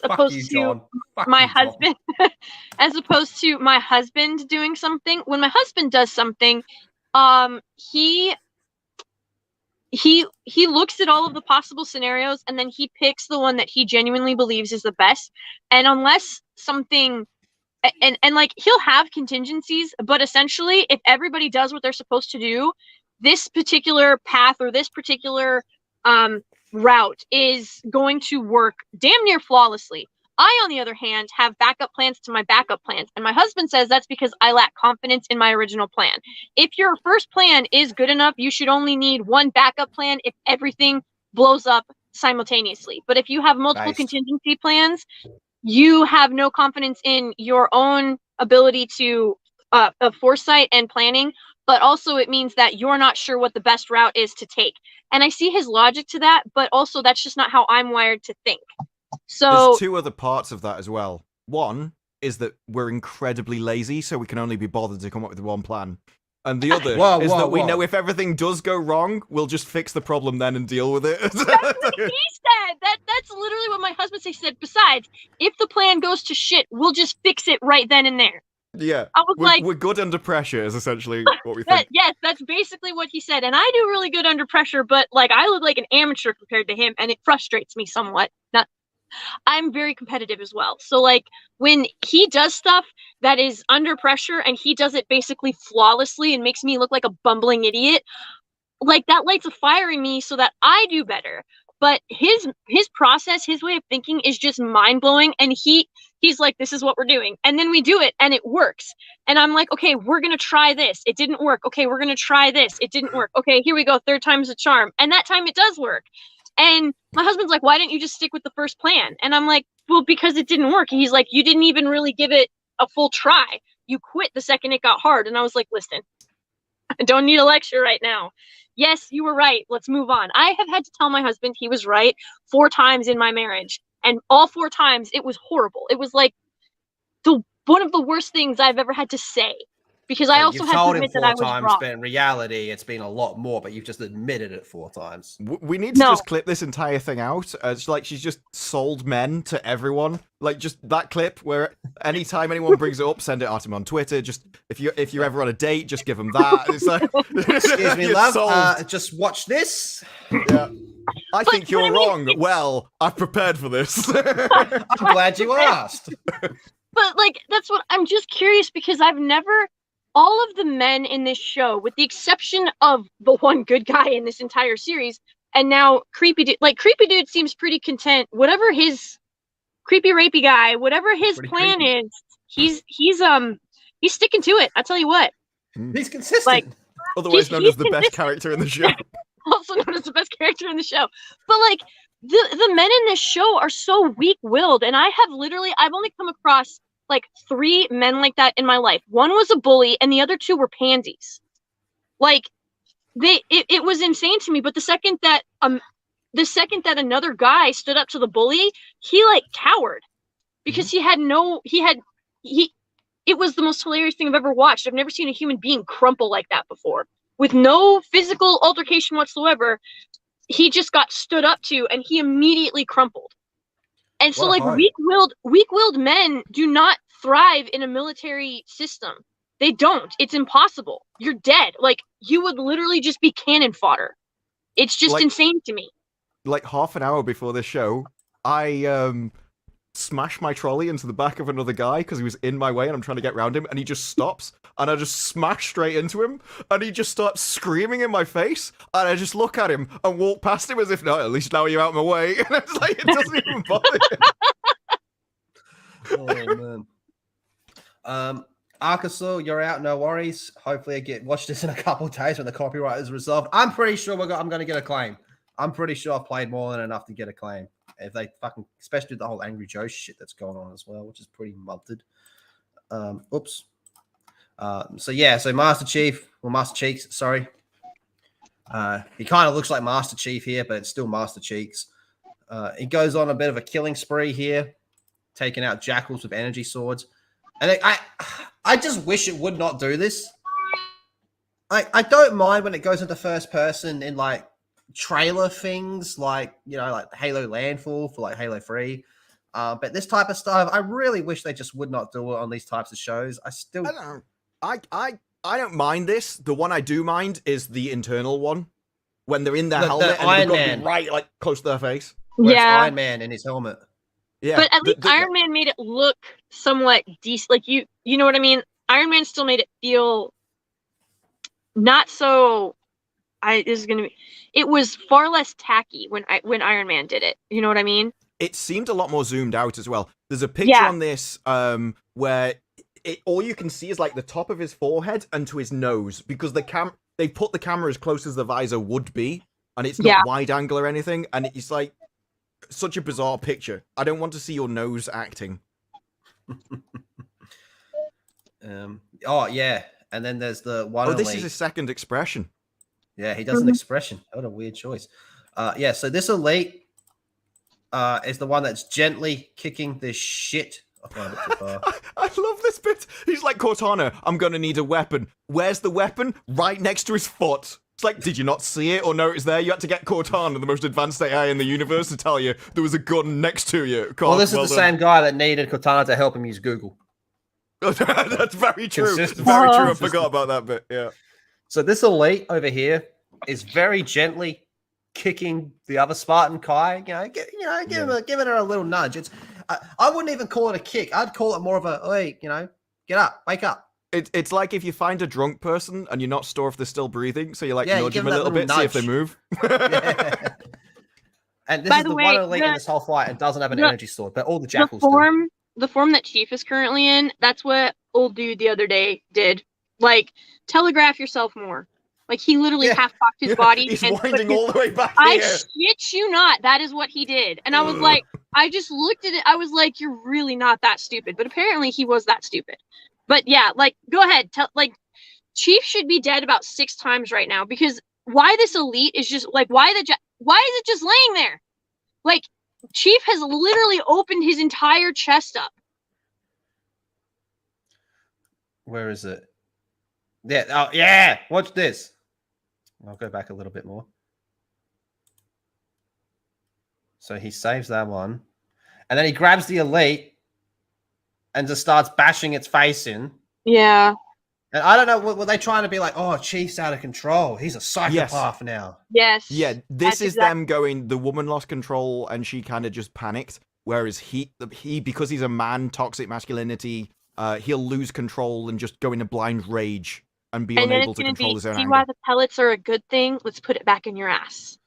opposed to my husband, as opposed to my husband doing something, when my husband does something, he looks at all of the possible scenarios and then he picks the one that he genuinely believes is the best. And unless something and like he'll have contingencies, but essentially if everybody does what they're supposed to do, this particular path or this particular route is going to work damn near flawlessly. I, on the other hand, have backup plans to my backup plans. And my husband says that's because I lack confidence in my original plan. If your first plan is good enough, you should only need one backup plan if everything blows up simultaneously. But if you have multiple contingency plans, you have no confidence in your own ability to of foresight and planning. But also it means that you're not sure what the best route is to take. And I see his logic to that, but also that's just not how I'm wired to think. So there's two other parts of that as well. One is that we're incredibly lazy, so we can only be bothered to come up with one plan. And the other is that we know if everything does go wrong, we'll just fix the problem then and deal with it. That's what he said. That's literally what my husband said. Besides, if the plan goes to shit, we'll just fix it right then and there. Yeah, I was we're good under pressure is essentially what we think. Yes, that's basically what he said. And I do really good under pressure, but like I look like an amateur compared to him, and it frustrates me somewhat. I'm very competitive as well. So like when he does stuff that is under pressure and he does it basically flawlessly and makes me look like a bumbling idiot, like that lights a fire in me so that I do better. But his process, his way of thinking is just mind-blowing, and he's like, this is what we're doing. And then we do it and it works. And I'm like, okay, we're going to try this. It didn't work. Okay, we're going to try this. It didn't work. Okay, here we go. Third time's a charm. And that time it does work. And my husband's like, why didn't you just stick with the first plan? And I'm like, well, because it didn't work. And he's like, you didn't even really give it a full try. You quit the second it got hard. And I was like, listen, I don't need a lecture right now. Yes, you were right. Let's move on. I have had to tell my husband he was right 4 times in my marriage. And all 4 times it was horrible. It was like one of the worst things I've ever had to say. Because I also had to admit that I was wrong. But in reality, it's been a lot more, but you've just admitted it 4 times. We need to just clip this entire thing out. It's like she's just sold men to everyone. Like just that clip where anytime anyone brings it up, send it at him on Twitter. Just if you're ever on a date, just give them that. It's like, excuse me, love. Just watch this. Yeah. I think you're wrong. Well, I've prepared for this. I'm glad you asked. But like that's what I'm just curious because I've never. All of the men in this show, with the exception of the one good guy in this entire series, and now Creepy Dude seems pretty content. Whatever his creepy rapey guy, whatever his plan is, he's sticking to it. I tell you what, he's consistent. Like, otherwise known as the best character in the show. Also known as the best character in the show. But like the men in this show are so weak-willed, and I've only come across like 3 men like that in my life. One was a bully and the other 2 were pansies. Like it was insane to me. But the second that another guy stood up to the bully, he like cowered because it was the most hilarious thing I've ever watched. I've never seen a human being crumple like that before with no physical altercation whatsoever. He just got stood up to and he immediately crumpled. And so, like, weak-willed men do not thrive in a military system. They don't. It's impossible. You're dead. Like, you would literally just be cannon fodder. It's just Like- insane to me. Like half an hour before this show, I smashed my trolley into the back of another guy because he was in my way and I'm trying to get around him, and he just stops and I just smash straight into him and he just starts screaming in my face and I just look at him and walk past him as if, no, at least now you're out of my way. And it's like, it doesn't even bother him. Oh man. Arkansas, you're out, no worries. Hopefully I watch this in a couple of days when the copyright is resolved. I'm pretty sure I'm going to get a claim. I'm pretty sure I've played more than enough to get a claim. If they fucking, especially the whole Angry Joe shit that's going on as well, which is pretty multed. Oops. So Master Cheeks, sorry. He kind of looks like Master Chief here, but it's still Master Cheeks. He goes on a bit of a killing spree here, taking out jackals with energy swords. And I just wish it would not do this. I don't mind when it goes into first person in like trailer things, like, you know, like Halo Landfall for like Halo 3. But this type of stuff, I really wish they just would not do it on these types of shows. I don't mind this. The one I do mind is the internal one when they're in their helmet the and Iron they've got to Man. be right like close to their face. Where it's Yeah. Iron Man in his helmet. Yeah, But at least Iron Man made it look somewhat decent. Like you know what I mean? Iron Man still made it feel not so. It was far less tacky when Iron Man did it. You know what I mean? It seemed a lot more zoomed out as well. There's a picture on this where all you can see is like the top of his forehead and to his nose because they put the camera as close as the visor would be, and it's not wide angle or anything, and it's like such a bizarre picture. I don't want to see your nose acting. Oh yeah, and then there's the one. Oh, this is his second expression. Yeah, he does an expression. What a weird choice. So this elite is the one that's gently kicking this shit. I love this bit. He's like, Cortana, I'm gonna need a weapon. Where's the weapon? Right next to his foot. It's like, did you not see it or know it's there? You had to get Cortana, the most advanced AI in the universe, to tell you there was a gun next to you. Well, this is the same guy that needed Cortana to help him use Google. That's very true. Consistent. Very true. I forgot about that bit. Yeah. So this elite over here is very gently kicking the other Spartan Kai. Giving her a little nudge. It's I wouldn't even call it a kick. I'd call it more of a, hey, get up, wake up. It's like if you find a drunk person and you're not sure if they're still breathing, so you like nudge give them a little bit, nudge. see if they move. And this By is the the way, one elite in this whole fight and doesn't have an energy sword, but all the jackals do. The form that Chief is currently in, that's what old dude the other day did. Like, telegraph yourself more. Like, he literally half-cocked his body. He's and winding all the way back I here. shit you not, that is what he did. And I was like, I just looked at it, I was like, you're really not that stupid. But apparently he was that stupid. But yeah, like, go ahead. Chief should be dead about 6 times right now, because why this elite is just, like, why is it just laying there? Like, Chief has literally opened his entire chest up. Where is it? Yeah. Oh, yeah. Watch this. I'll go back a little bit more. So he saves that one. And then he grabs the elite and just starts bashing its face in. Yeah. And I don't know, were they trying to be like, oh, Chief's out of control. He's a psychopath now. Yes. Yeah, this is them going, the woman lost control and she kind of just panicked. Whereas he, because he's a man, toxic masculinity, he'll lose control and just go into blind rage and be unable to control his own anger. See why the pellets are a good thing? Let's put it back in your ass.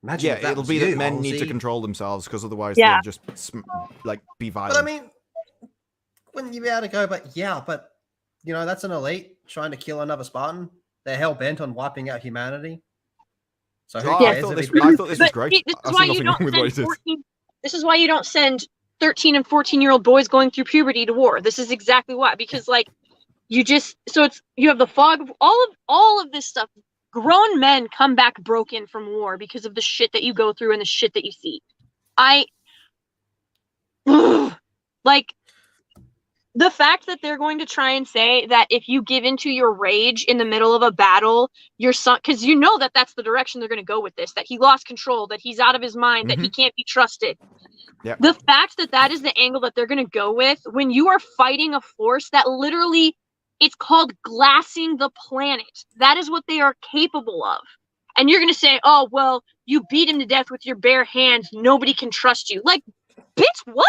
Imagine if that it'll was be that you, men need to Halsey. control themselves because otherwise they'll just be violent. But I mean, wouldn't you be able to go, but that's an elite trying to kill another Spartan. They're hell bent on wiping out humanity. So who I cares thought if this he- was great. I see nothing wrong with what he did. This is why you don't send 13 and 14-year-old boys going through puberty to war. This is exactly why. Because you have the fog of all of this stuff. Grown men come back broken from war because of the shit that you go through and the shit that you see. The fact that they're going to try and say that if you give into your rage in the middle of a battle, your son, because you know that that's the direction they're going to go with this, that he lost control, that he's out of his mind, that he can't be trusted. Yep. The fact that that is the angle that they're going to go with when you are fighting a force that literally, it's called glassing the planet. That is what they are capable of. and you're gonna say, "Oh, well, you beat him to death with your bare hands. Nobody can trust you." Like, bitch, what?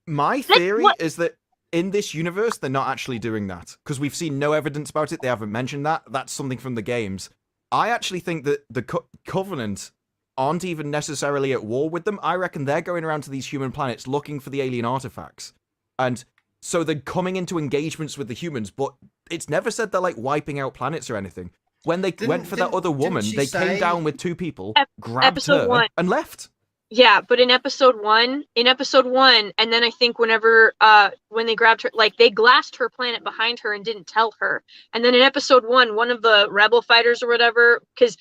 My theory is that in this universe, they're not actually doing that because we've seen no evidence about it. They haven't mentioned that. That's something from the games. I actually think that the Covenant aren't even necessarily at war with them. I reckon they're going around to these human planets looking for the alien artifacts. And so they're coming into engagements with the humans, but it's never said they're like wiping out planets or anything. When they went for that other woman, they came down with 2 people, grabbed her, and left. Yeah, but in episode one, and then I think whenever when they grabbed her, like they glassed her planet behind her and didn't tell her. And then in episode one of the rebel fighters or whatever, because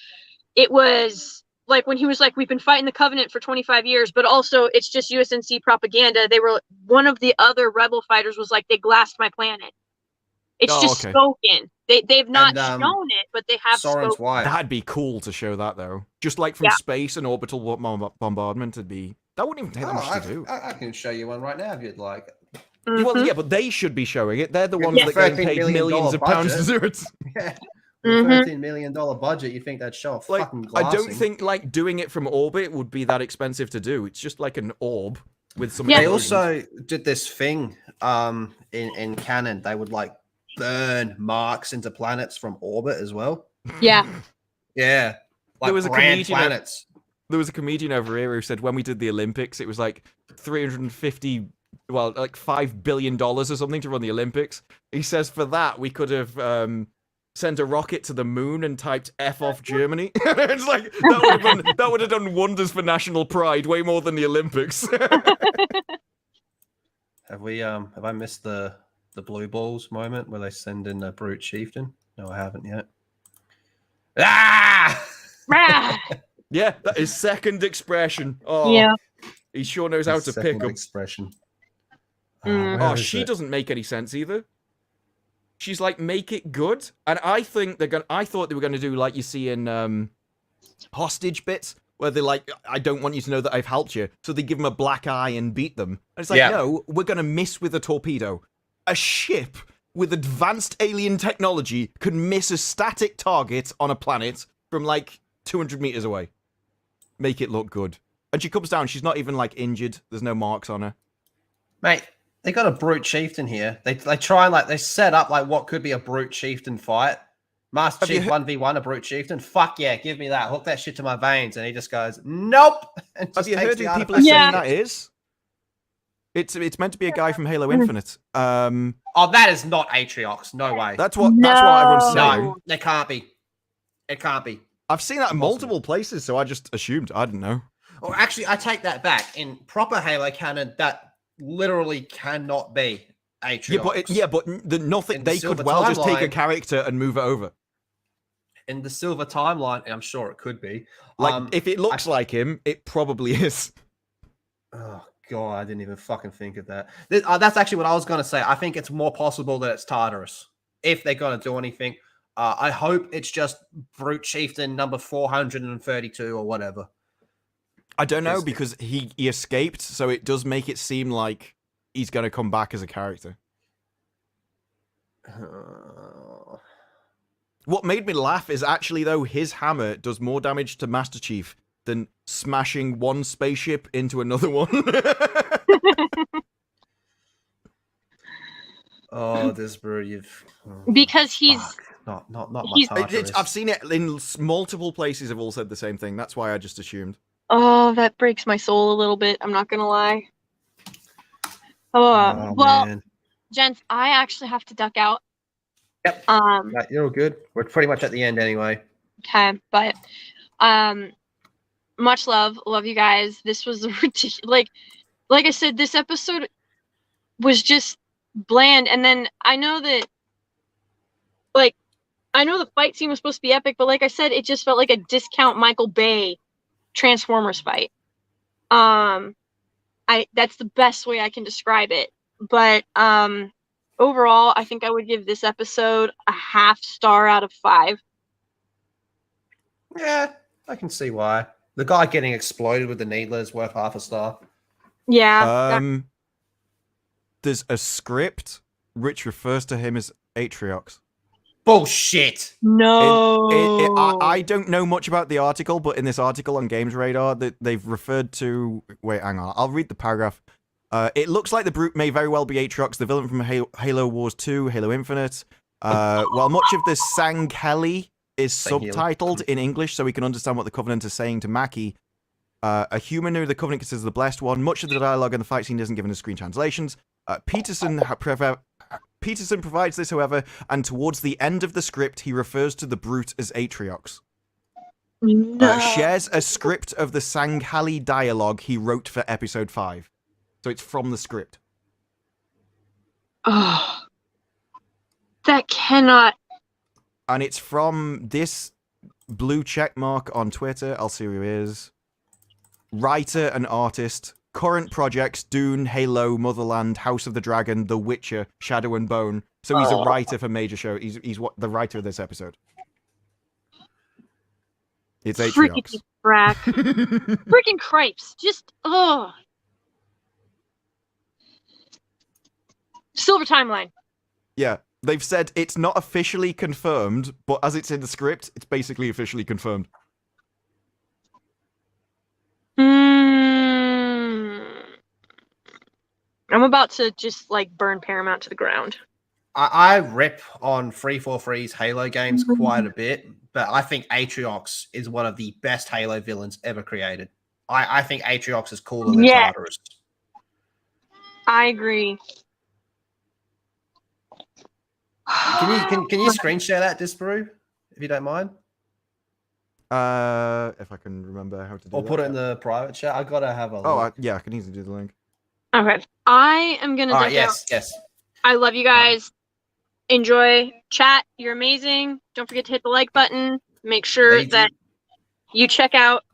it was like when he was like, "We've been fighting the Covenant for 25 years, but also it's just USNC propaganda." They were, one of the other rebel fighters was like, "They glassed my planet." It's just spoken. They've not shown it, but they have Soren's spoken. wife. That'd be cool to show that, though. Just like from space and orbital bombardment, that wouldn't even take that much to do. I can show you one right now if you'd like. Mm-hmm. Well, yeah, but they should be showing it. They're the ones that $13 get paid million millions of pounds to do it. Yeah. $13 million budget, you think they'd show a Like, fucking glassing? I don't think like doing it from orbit would be that expensive to do. It's just like an orb with some. They also did this thing in canon. They would like burn marks into planets from orbit as well. Yeah. Yeah. Like There was a grand comedian. planets. There was a comedian over here who said when we did the Olympics, it was like 350, well, like $5 billion or something to run the Olympics. He says for that we could have sent a rocket to the moon and typed "F off Germany." It's like that would have done wonders for national pride, way more than the Olympics. Have I missed the blue balls moment where they send in a brute chieftain? No, I haven't yet. Ah! Yeah, that is second expression. Oh, yeah. He sure knows how to pick Second them. expression. Oh, she doesn't make any sense either. She's like, make it good, and I think I thought they were gonna do like you see in hostage bits, where they're like, "I don't want you to know that I've helped you," so they give them a black eye and beat them. And it's like, no, we're gonna miss with a torpedo. A ship with advanced alien technology can miss a static target on a planet from like 200 meters away. Make it look good. And she comes down. She's not even like injured. There's no marks on her. Mate, they got a brute chieftain here. They try and they set up like what could be a brute chieftain fight. Master Chief 1v1 a brute chieftain. Fuck yeah, give me that. Hook that shit to my veins. And he just goes, nope. And Have just you takes heard the who people artifact. are saying that is? It's meant to be a guy from Halo Infinite. Oh, that is not Atriox. No way. That's what everyone's saying. No, it can't be. It can't be. I've seen that in multiple places, so I just assumed. I didn't know. Or actually, I take that back. In proper Halo canon, that literally cannot be Atriox. But nothing. They could Silver well just take a Timeline- character and move it over. In the Silver Timeline, and I'm sure it could be. Like if it looks like him, it probably is. Oh God, I didn't even fucking think of that. That's actually what I was going to say. I think it's more possible that it's Tartarus. If they're going to do anything, I hope it's just Brute Chieftain number 432 or whatever. I don't know because he escaped, so it does make it seem like he's going to come back as a character. What made me laugh is actually, though, his hammer does more damage to Master Chief than smashing one spaceship into another one. Oh, this bro, because he's not my he's- Tartarus. I've seen it in multiple places. Have all said the same thing. That's why I just assumed. Oh, that breaks my soul a little bit. I'm not gonna lie. Oh, well, man. gents, I actually have to duck out. Yep. Right, you're all good. We're pretty much at the end anyway. Okay, but much love you guys. This was ridiculous. Like I said, this episode was just bland. And then I know that, I know the fight scene was supposed to be epic, but like I said, it just felt like a discount Michael Bay Transformers fight. That's the best way I can describe it. But overall, I think I would give this episode a 0.5 star out of 5. Yeah, I can see why. The guy getting exploded with the needler is worth 0.5 star. Yeah. There's a script which refers to him as Atriox. Bullshit. No. I don't know much about the article, but in this article on Games Radar, that they've referred to. Wait, hang on. I'll read the paragraph. It looks like the brute may very well be Atriox, the villain from Halo Wars 2, Halo Infinite. While much of the Sangheli is subtitled in English so we can understand what the Covenant is saying to Maki, a human who the Covenant considers the blessed one, much of the dialogue in the fight scene isn't given as screen translations. Peterson provides this, however, and towards the end of the script, he refers to the brute as Atriox. No. Shares a script of the Sanghali dialogue he wrote for episode 5. So it's from the script. Oh. That cannot. And it's from this blue check mark on Twitter. I'll see who he is. Writer and artist. Current projects: Dune, Halo, Motherland, House of the Dragon, The Witcher, Shadow and Bone. So he's a writer for major show. He's what the writer of this episode. It's Atriox. Freaking frack. Freaking cripes. Just Silver Timeline. Yeah, they've said it's not officially confirmed, but as it's in the script, it's basically officially confirmed. I'm about to just like burn Paramount to the ground. I rip on 343's Halo games quite a bit, but I think Atriox is one of the best Halo villains ever created. I think Atriox is cooler than Tartarus. I agree. Can you screen share that, Disparu, if you don't mind? If I can remember how to do or that. put it in the private chat. I gotta have a look. Yeah, I can easily do the link. Okay. I am gonna yes. I love you guys. Enjoy chat. You're amazing. Don't forget to hit the like button. Make sure that you check out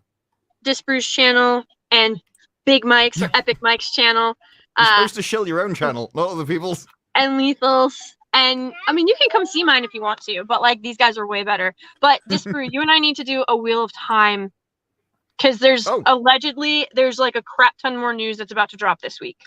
Disparu's channel and Big Mike's or Epic Mike's channel. You're supposed to shill your own channel, not other people's. And Lethal's. And I mean, you can come see mine if you want to, but like these guys are way better. But Disparu, you and I need to do a Wheel of Time because there's allegedly there's like a crap ton more news that's about to drop this week.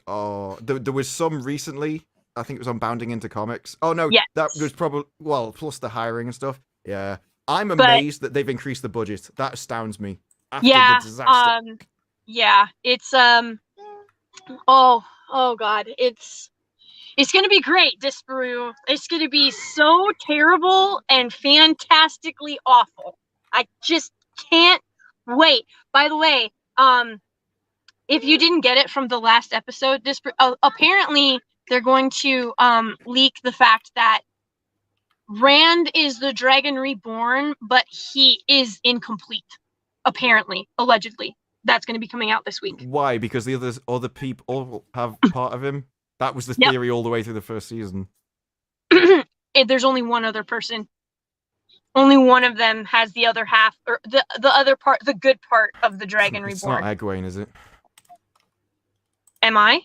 Oh, there was some recently. I think it was on Bounding into Comics. Oh no, that was probably plus the hiring and stuff. Yeah, I'm amazed that they've increased the budget. That astounds me. After the disaster. Yeah, it's oh god, it's gonna be great, Disparu. It's gonna be so terrible and fantastically awful. I just can't wait. By the way, if you didn't get it from the last episode, apparently they're going to leak the fact that Rand is the Dragon Reborn, but he is incomplete. Apparently, allegedly, that's going to be coming out this week. Why? Because the other people all have part of him. That was the theory all the way through the first season. There's only one other person. Only one of them has the other half, or the other part, the good part of the Dragon Reborn. It's not Egwene, is it? Am I?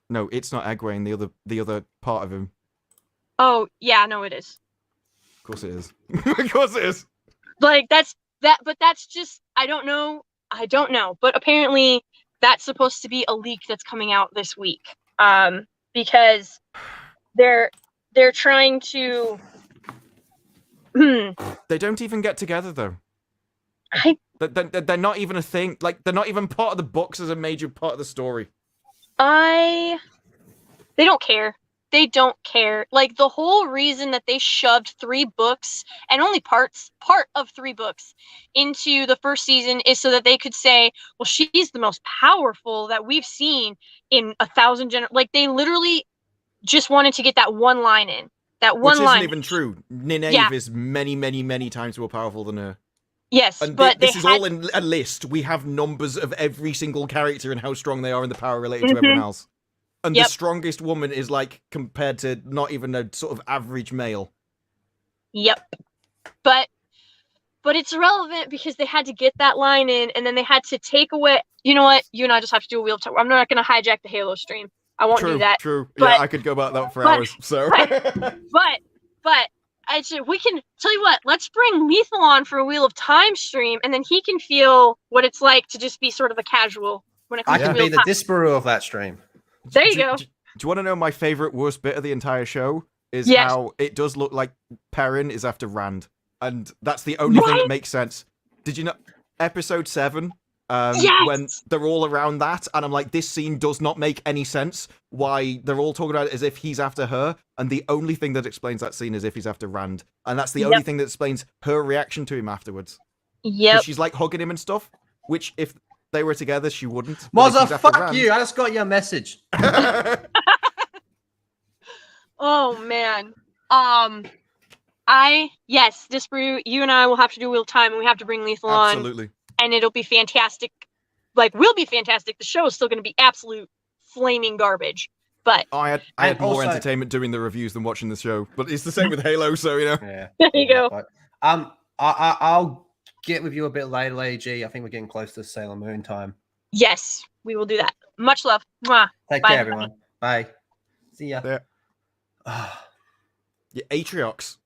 No, it's not Egwene. The other part of him. Oh yeah, no, it is. Of course it is. Of course it is. Like but that's just I don't know. But apparently that's supposed to be a leak that's coming out this week. Because they're trying to. They don't even get together though. They're not even a thing. Like they're not even part of the books as a major part of the story. They don't care. They don't care. Like the whole reason that they shoved 3 books and only part of 3 books into the first season is so that they could say, well, she's the most powerful that we've seen in 1,000 Like they literally just wanted to get that one line in. That one line. Which isn't even true. Nynaeve is many, many, many times more powerful than her. Yes, and but this is all in a list. We have numbers of every single character and how strong they are in the power related to everyone else. And the strongest woman is like compared to not even a sort of average male. Yep. But it's irrelevant because they had to get that line in and then they had to take away. You know what? You and I just have to do a Wheel of Time. I'm not going to hijack the Halo stream. I won't do that. True. But, yeah, I could go about that for hours. So. But we can tell you what. Let's bring Lethal on for a Wheel of Time stream, and then he can feel what it's like to just be sort of a casual when it comes to Wheel of Time. I can be the Disparu of that stream. There you go. Do you want to know my favorite worst bit of the entire show? is Yes. how it does look like Perrin is after Rand, and that's the only thing that makes sense. Did you know episode 7? When Yes! they're all around that, and I'm like, this scene does not make any sense. Why they're all talking about it as if he's after her, and the only thing that explains that scene is if he's after Rand, and that's the only thing that explains her reaction to him afterwards. Yep. She's like hugging him and stuff, which if they were together, she wouldn't. But if Mozza, he's after fuck Rand- you. I just got your message. Oh man. Yes, Disparu, you and I will have to do Wheel of Time, and we have to bring Lethal on, Absolutely. and it'll be fantastic. Like, will be fantastic. The show is still going to be absolute flaming garbage, but I had And more also- entertainment doing the reviews than watching the show, but it's the same with Halo, so you know. Yeah. there you go. But, I'll get with you a bit later, Lady G. I think we're getting close to Sailor Moon time. Yes, we will do that. Much love. Mwah. Take Bye, care, everybody. everyone. Bye. See ya. Yeah. Ah, Yeah, Atriox.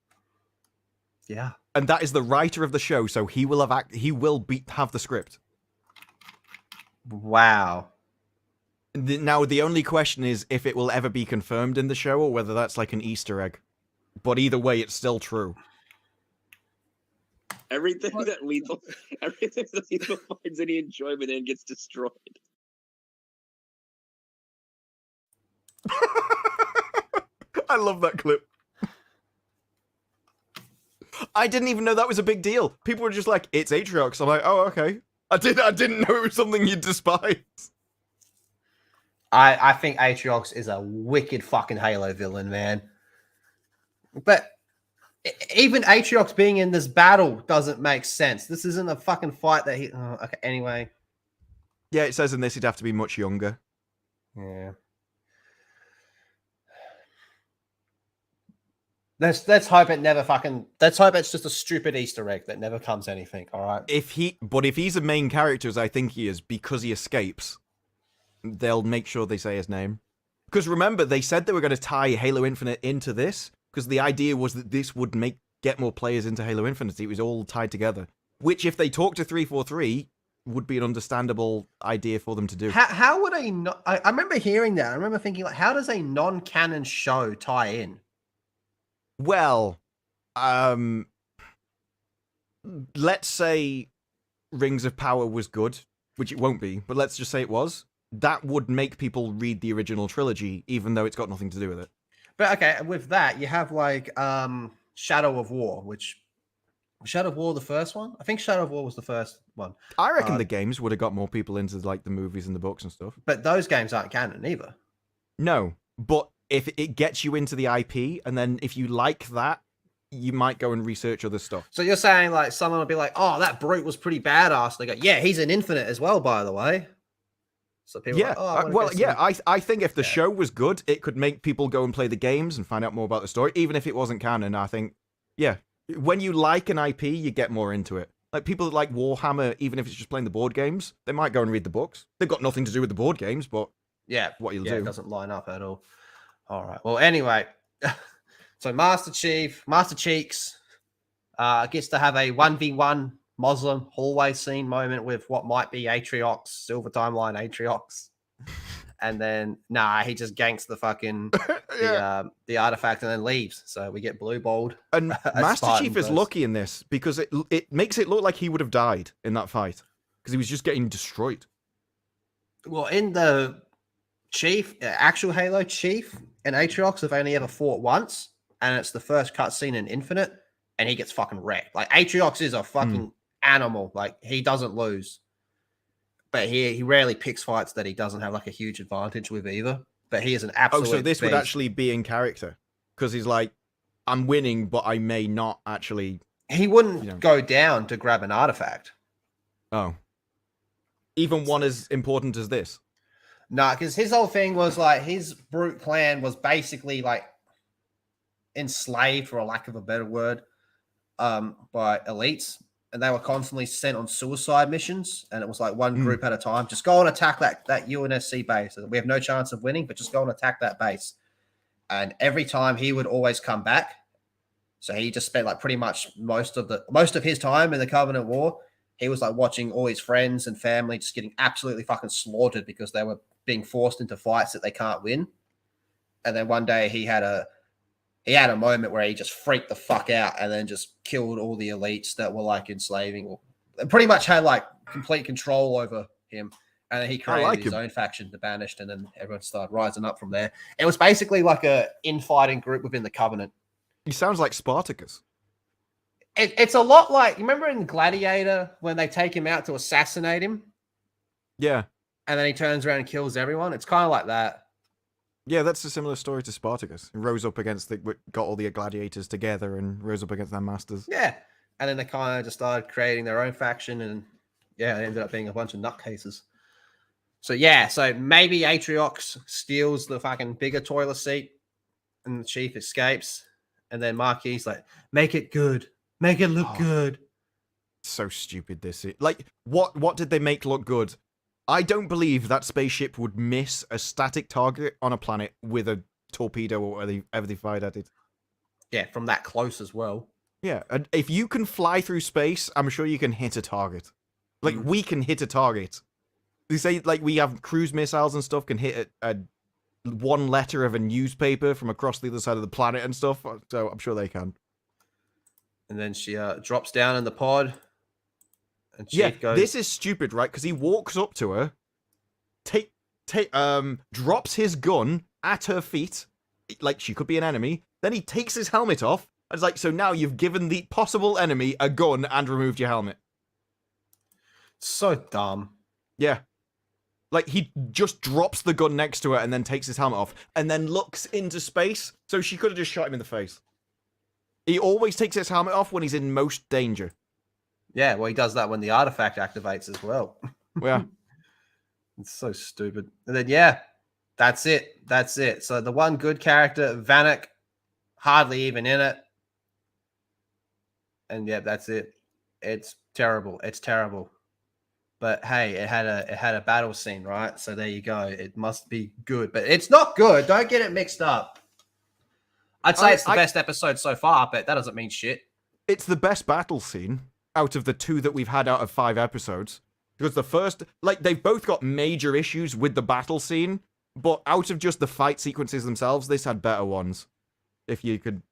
yeah. And that is the writer of the show, so he will have have the script. Wow. Now, the only question is if it will ever be confirmed in the show or whether that's like an Easter egg. But either way, it's still true. Everything that Lethal finds any enjoyment in gets destroyed. I love that clip. I didn't even know that was a big deal. People were just like, it's Atriox. I'm like, oh, okay. I didn't know it was something you'd despise. I think Atriox is a wicked fucking Halo villain, man. But even Atriox being in this battle doesn't make sense. This isn't a fucking fight that he... Oh, okay, anyway. Yeah, it says in this he'd have to be much younger. Yeah. Let's hope it never fucking... Let's hope it's just a stupid Easter egg that never comes anything, all right? If he's a main character, as I think he is, because he escapes, they'll make sure they say his name. Because remember, they said they were going to tie Halo Infinite into this, because the idea was that this would get more players into Halo Infinite. It was all tied together. Which, if they talk to 343, would be an understandable idea for them to do. How would a... I remember hearing that. I remember thinking, like, how does a non-canon show tie in? Well, let's say Rings of Power was good, which it won't be, but let's just say it was. That would make people read the original trilogy, even though it's got nothing to do with it. But okay, with that, you have like Shadow of War, which... Shadow of War the first one? I think Shadow of War was the first one. I reckon the games would have got more people into like the movies and the books and stuff. But those games aren't canon either. No, but if it gets you into the IP, and then if you like that, you might go and research other stuff. So you're saying like someone will be like, "Oh, that brute was pretty badass." They go, "Yeah, he's in Infinite as well, by the way." So people, Yeah, are like, oh, I wanna well, go see- yeah, I think if the show was good, it could make people go and play the games and find out more about the story, even if it wasn't canon. I think, yeah, when you like an IP, you get more into it. Like people that like Warhammer, even if it's just playing the board games, they might go and read the books. They've got nothing to do with the board games, but yeah, what you'll yeah, do. it doesn't line up at all. All right. Well, anyway, so Master Cheeks, gets to have a 1v1 Muslim hallway scene moment with what might be Atriox, Silver Timeline Atriox. And then, he just ganks the fucking the artifact and then leaves. So we get blue balled. And as Master Spartan Chief is first. lucky in this because it makes it look like he would have died in that fight because he was just getting destroyed. Well, in the actual Halo, Chief and Atriox have only ever fought once, and it's the first cutscene in Infinite, and he gets fucking wrecked. Like Atriox is a fucking animal. Like he doesn't lose. But he rarely picks fights that he doesn't have like a huge advantage with either. But he is an absolute. Oh, so this would beast. actually be in character because he's like, I'm winning, but I may not actually. He wouldn't go down to grab an artifact. Oh. Even one as important as this. No, because his whole thing was like his brute clan was basically like enslaved, for a lack of a better word, by elites. And they were constantly sent on suicide missions, and it was like one group at a time. Just go and attack that UNSC base. We have no chance of winning, but just go and attack that base. And every time he would always come back. So he just spent like pretty much most of his time in the Covenant War. He was like watching all his friends and family just getting absolutely fucking slaughtered because they were being forced into fights that they can't win. And then one day he had he had a moment where he just freaked the fuck out and then just killed all the elites that were like enslaving, or pretty much had like complete control over him. And then he created his own faction, the Banished, and then everyone started rising up from there. It was basically like a infighting group within the Covenant. He sounds like Spartacus. It's a lot like, you remember in Gladiator when they take him out to assassinate him? Yeah. And then he turns around and kills everyone? It's kind of like that. Yeah, that's a similar story to Spartacus. He rose up against got all the gladiators together and rose up against their masters. Yeah. And then they kind of just started creating their own faction, and yeah, it ended up being a bunch of nutcases. So yeah, so maybe Atriox steals the fucking bigger toilet seat and the chief escapes. And then Marquis like, make it good. Make it look good. So stupid this is. Like, what did they make look good? I don't believe that spaceship would miss a static target on a planet with a torpedo or whatever they fired at it. Yeah, from that close as well. Yeah, and if you can fly through space, I'm sure you can hit a target. Like, we can hit a target. They say, like, we have cruise missiles and stuff can hit a one letter of a newspaper from across the other side of the planet and stuff, so I'm sure they can. And then she drops down in the pod. And Chief goes, this is stupid, right? Because he walks up to her, drops his gun at her feet, like she could be an enemy. Then he takes his helmet off. And it's like, so now you've given the possible enemy a gun and removed your helmet. So dumb. Yeah. Like, he just drops the gun next to her and then takes his helmet off and then looks into space. So she could have just shot him in the face. He always takes his helmet off when he's in most danger. Yeah, well, he does that when the artifact activates as well. Yeah. It's so stupid. And then, yeah, that's it. That's it. So the one good character, Vanek, hardly even in it. And yeah, that's it. It's terrible. It's terrible. But hey, it had a battle scene, right? So there you go. It must be good, but it's not good. Don't get it mixed up. I'd say it's the best episode so far, but that doesn't mean shit. It's the best battle scene out of the 2 that we've had out of 5 episodes. Because the first, like, they've both got major issues with the battle scene, but out of just the fight sequences themselves, this had better ones. If you could...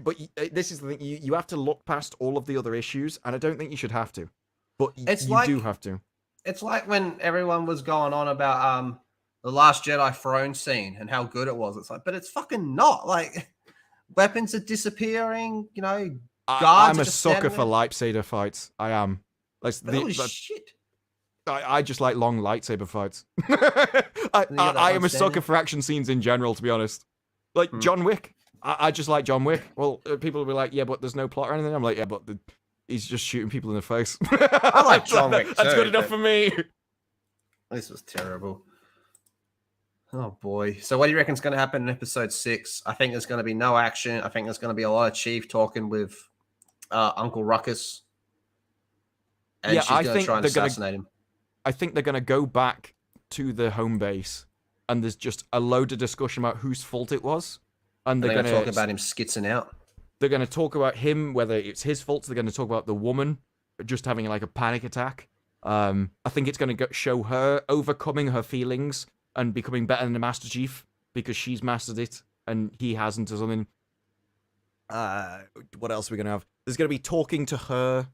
But this is the thing, you have to look past all of the other issues, and I don't think you should have to. But you do have to. It's like when everyone was going on about the Last Jedi throne scene and how good it was. It's like, but it's fucking not. Like, weapons are disappearing, you know, guards I'm a sucker for lightsaber fights. I am. Like, holy shit. I just like long lightsaber fights. I am a sucker for action scenes in general, to be honest. Like, John Wick. I just like John Wick. Well, people will be like, yeah, but there's no plot or anything. I'm like, yeah, but he's just shooting people in the face. I like John Wick too, That's good enough for me. This was terrible. Oh boy. So what do you reckon is going to happen in episode 6? I think there's going to be no action. I think there's going to be a lot of Chief talking with Uncle Ruckus. And she's going to try and assassinate him. I think they're going to go back to the home base, and there's just a load of discussion about whose fault it was. And they're going to talk about him skitzing out. They're going to talk about him, whether it's his fault. They're going to talk about the woman just having like a panic attack. I think it's going to show her overcoming her feelings and becoming better than the Master Chief because she's mastered it and he hasn't or something. What else are we going to have? There's going to be talking to her,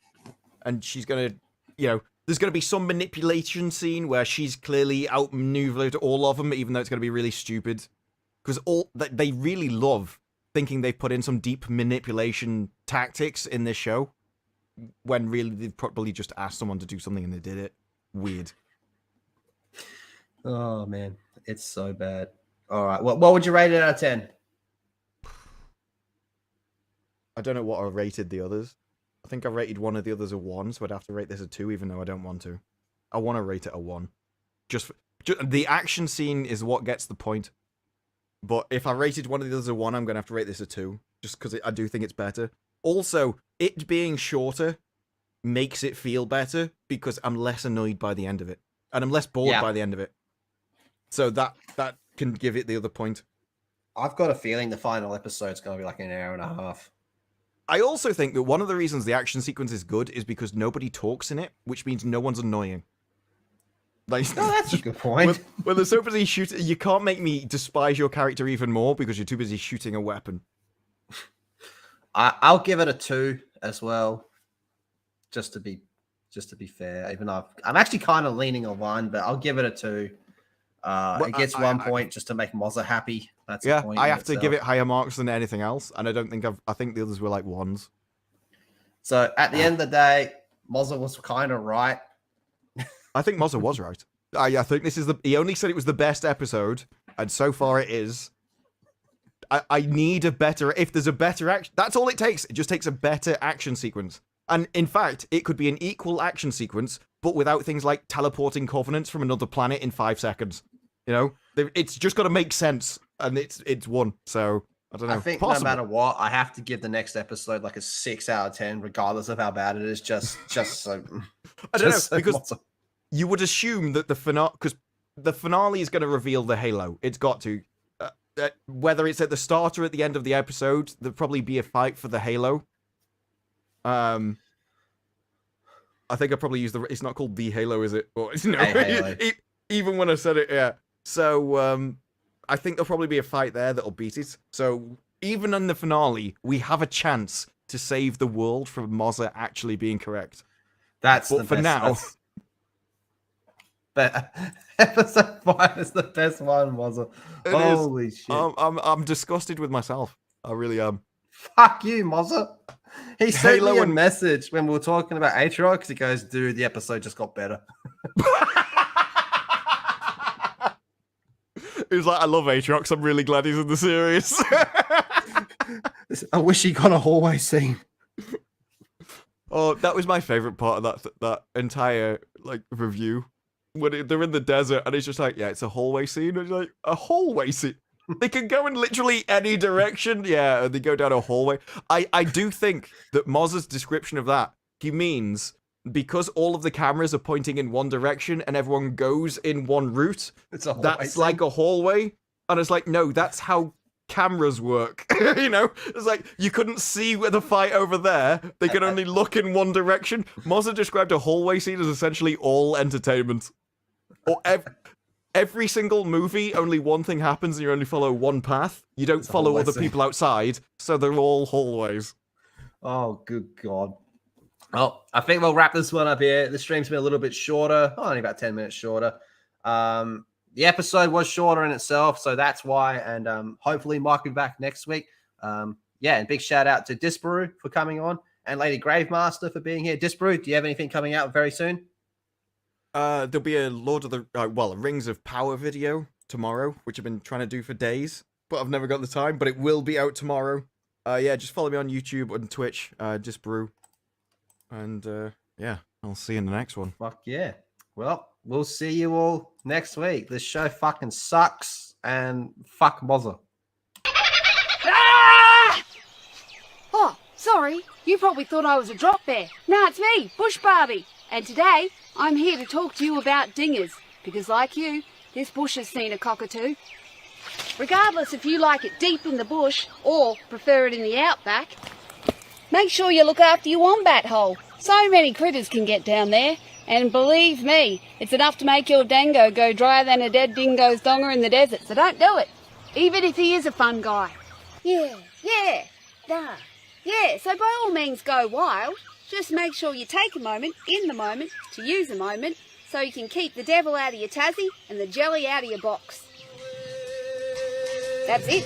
and she's going to, you know, there's going to be some manipulation scene where she's clearly outmaneuvered all of them, even though it's going to be really stupid. Because they really love thinking they've put in some deep manipulation tactics in this show, when really they've probably just asked someone to do something and they did it. Weird. Oh, man. It's so bad. All right. What would you rate it out of 10? I don't know what I rated the others. I think I rated one of the others a 1, so I'd have to rate this a 2, even though I don't want to. I want to rate it a 1. Just the action scene is what gets the point. But if I rated one of the others a 1, I'm going to have to rate this a 2. Just because I do think it's better. Also, it being shorter makes it feel better because I'm less annoyed by the end of it. And I'm less bored by the end of it. So that can give it the other point. I've got a feeling the final episode's going to be like an hour and a half. I also think that one of the reasons the action sequence is good is because nobody talks in it, which means no one's annoying. Like, oh, that's a good point. When they're so busy shooting, you can't make me despise your character even more because you're too busy shooting a weapon. I'll give it a 2 as well, just to be fair. Even though I'm actually kind of leaning on 1, but I'll give it a 2. It gets 1 point just to make Mozza happy. That's a point. I have to give it higher marks than anything else, and I don't think I think the others were like 1s. So at the end of the day, Mozza was kind of right. I think Mozza was right. I think this is he only said it was the best episode, and so far it is. I need a better, if there's a better action, that's all it takes. It just takes a better action sequence. And in fact, it could be an equal action sequence, but without things like teleporting covenants from another planet in 5 seconds. You know, it's just got to make sense, and it's one. So I don't know. I think Possible. no matter what, I have to give the next episode like a 6 out of 10, regardless of how bad it is. Just so I don't know, because you would assume that the finale, because the finale is going to reveal the Halo. It's got to. Whether it's at the start or at the end of the episode, there'll probably be a fight for the Halo. I think I probably used it's not called the Halo, is it? Or no, Halo. Even when I said it, yeah. So I think there'll probably be a fight there that'll beat it. So even in the finale, we have a chance to save the world from Mozza actually being correct. But for now. But episode 5 is the best one, Mozza. Holy shit! I'm disgusted with myself. I really am. Fuck you, Mozza. He sent me a message when we were talking about Atriox. He goes, "Dude, the episode just got better." He was like, "I love Atriox. I'm really glad he's in the series." I wish he got a hallway scene. Oh, that was my favorite part of that entire review. When they're in the desert and it's just like, yeah, it's a hallway scene. And it's like, a hallway scene? They can go in literally any direction. Yeah, and they go down a hallway. I do think that Mozza's description of that, he means because all of the cameras are pointing in one direction and everyone goes in one route, that's like a hallway. And it's like, no, that's how cameras work. You know, it's like you couldn't see the fight over there. They could only look in one direction. Mozza described a hallway scene as essentially all entertainment. Or every single movie, only one thing happens and you only follow one path. You don't follow other people outside, so they're all hallways. Oh, good God. Well, I think we'll wrap this one up here. The stream's been a little bit shorter, only about 10 minutes shorter. The episode was shorter in itself, so that's why. And hopefully Mike will be back next week. Yeah, and big shout out to Disparu for coming on and Lady Gravemaster for being here. Disparu, do you have anything coming out very soon? There'll be a Lord of the a Rings of Power video tomorrow, which I've been trying to do for days, but I've never got the time. But it will be out tomorrow. Yeah, just follow me on YouTube and Twitch, Disparu, and yeah, I'll see you in the next one. Fuck yeah. Well, we'll see you all next week. This show fucking sucks, and fuck Mozza. Oh, sorry. You probably thought I was a drop bear. No, it's me, Bush Barbie. And today, I'm here to talk to you about dingers. Because like you, this bush has seen a cockatoo. Regardless if you like it deep in the bush or prefer it in the outback, make sure you look after your wombat hole. So many critters can get down there. And believe me, it's enough to make your dango go drier than a dead dingo's donger in the desert. So don't do it. Even if he is a fun guy. Yeah, so by all means go wild. Just make sure you take a moment, in the moment, to use a moment, so you can keep the devil out of your Tassie and the jelly out of your box. That's it.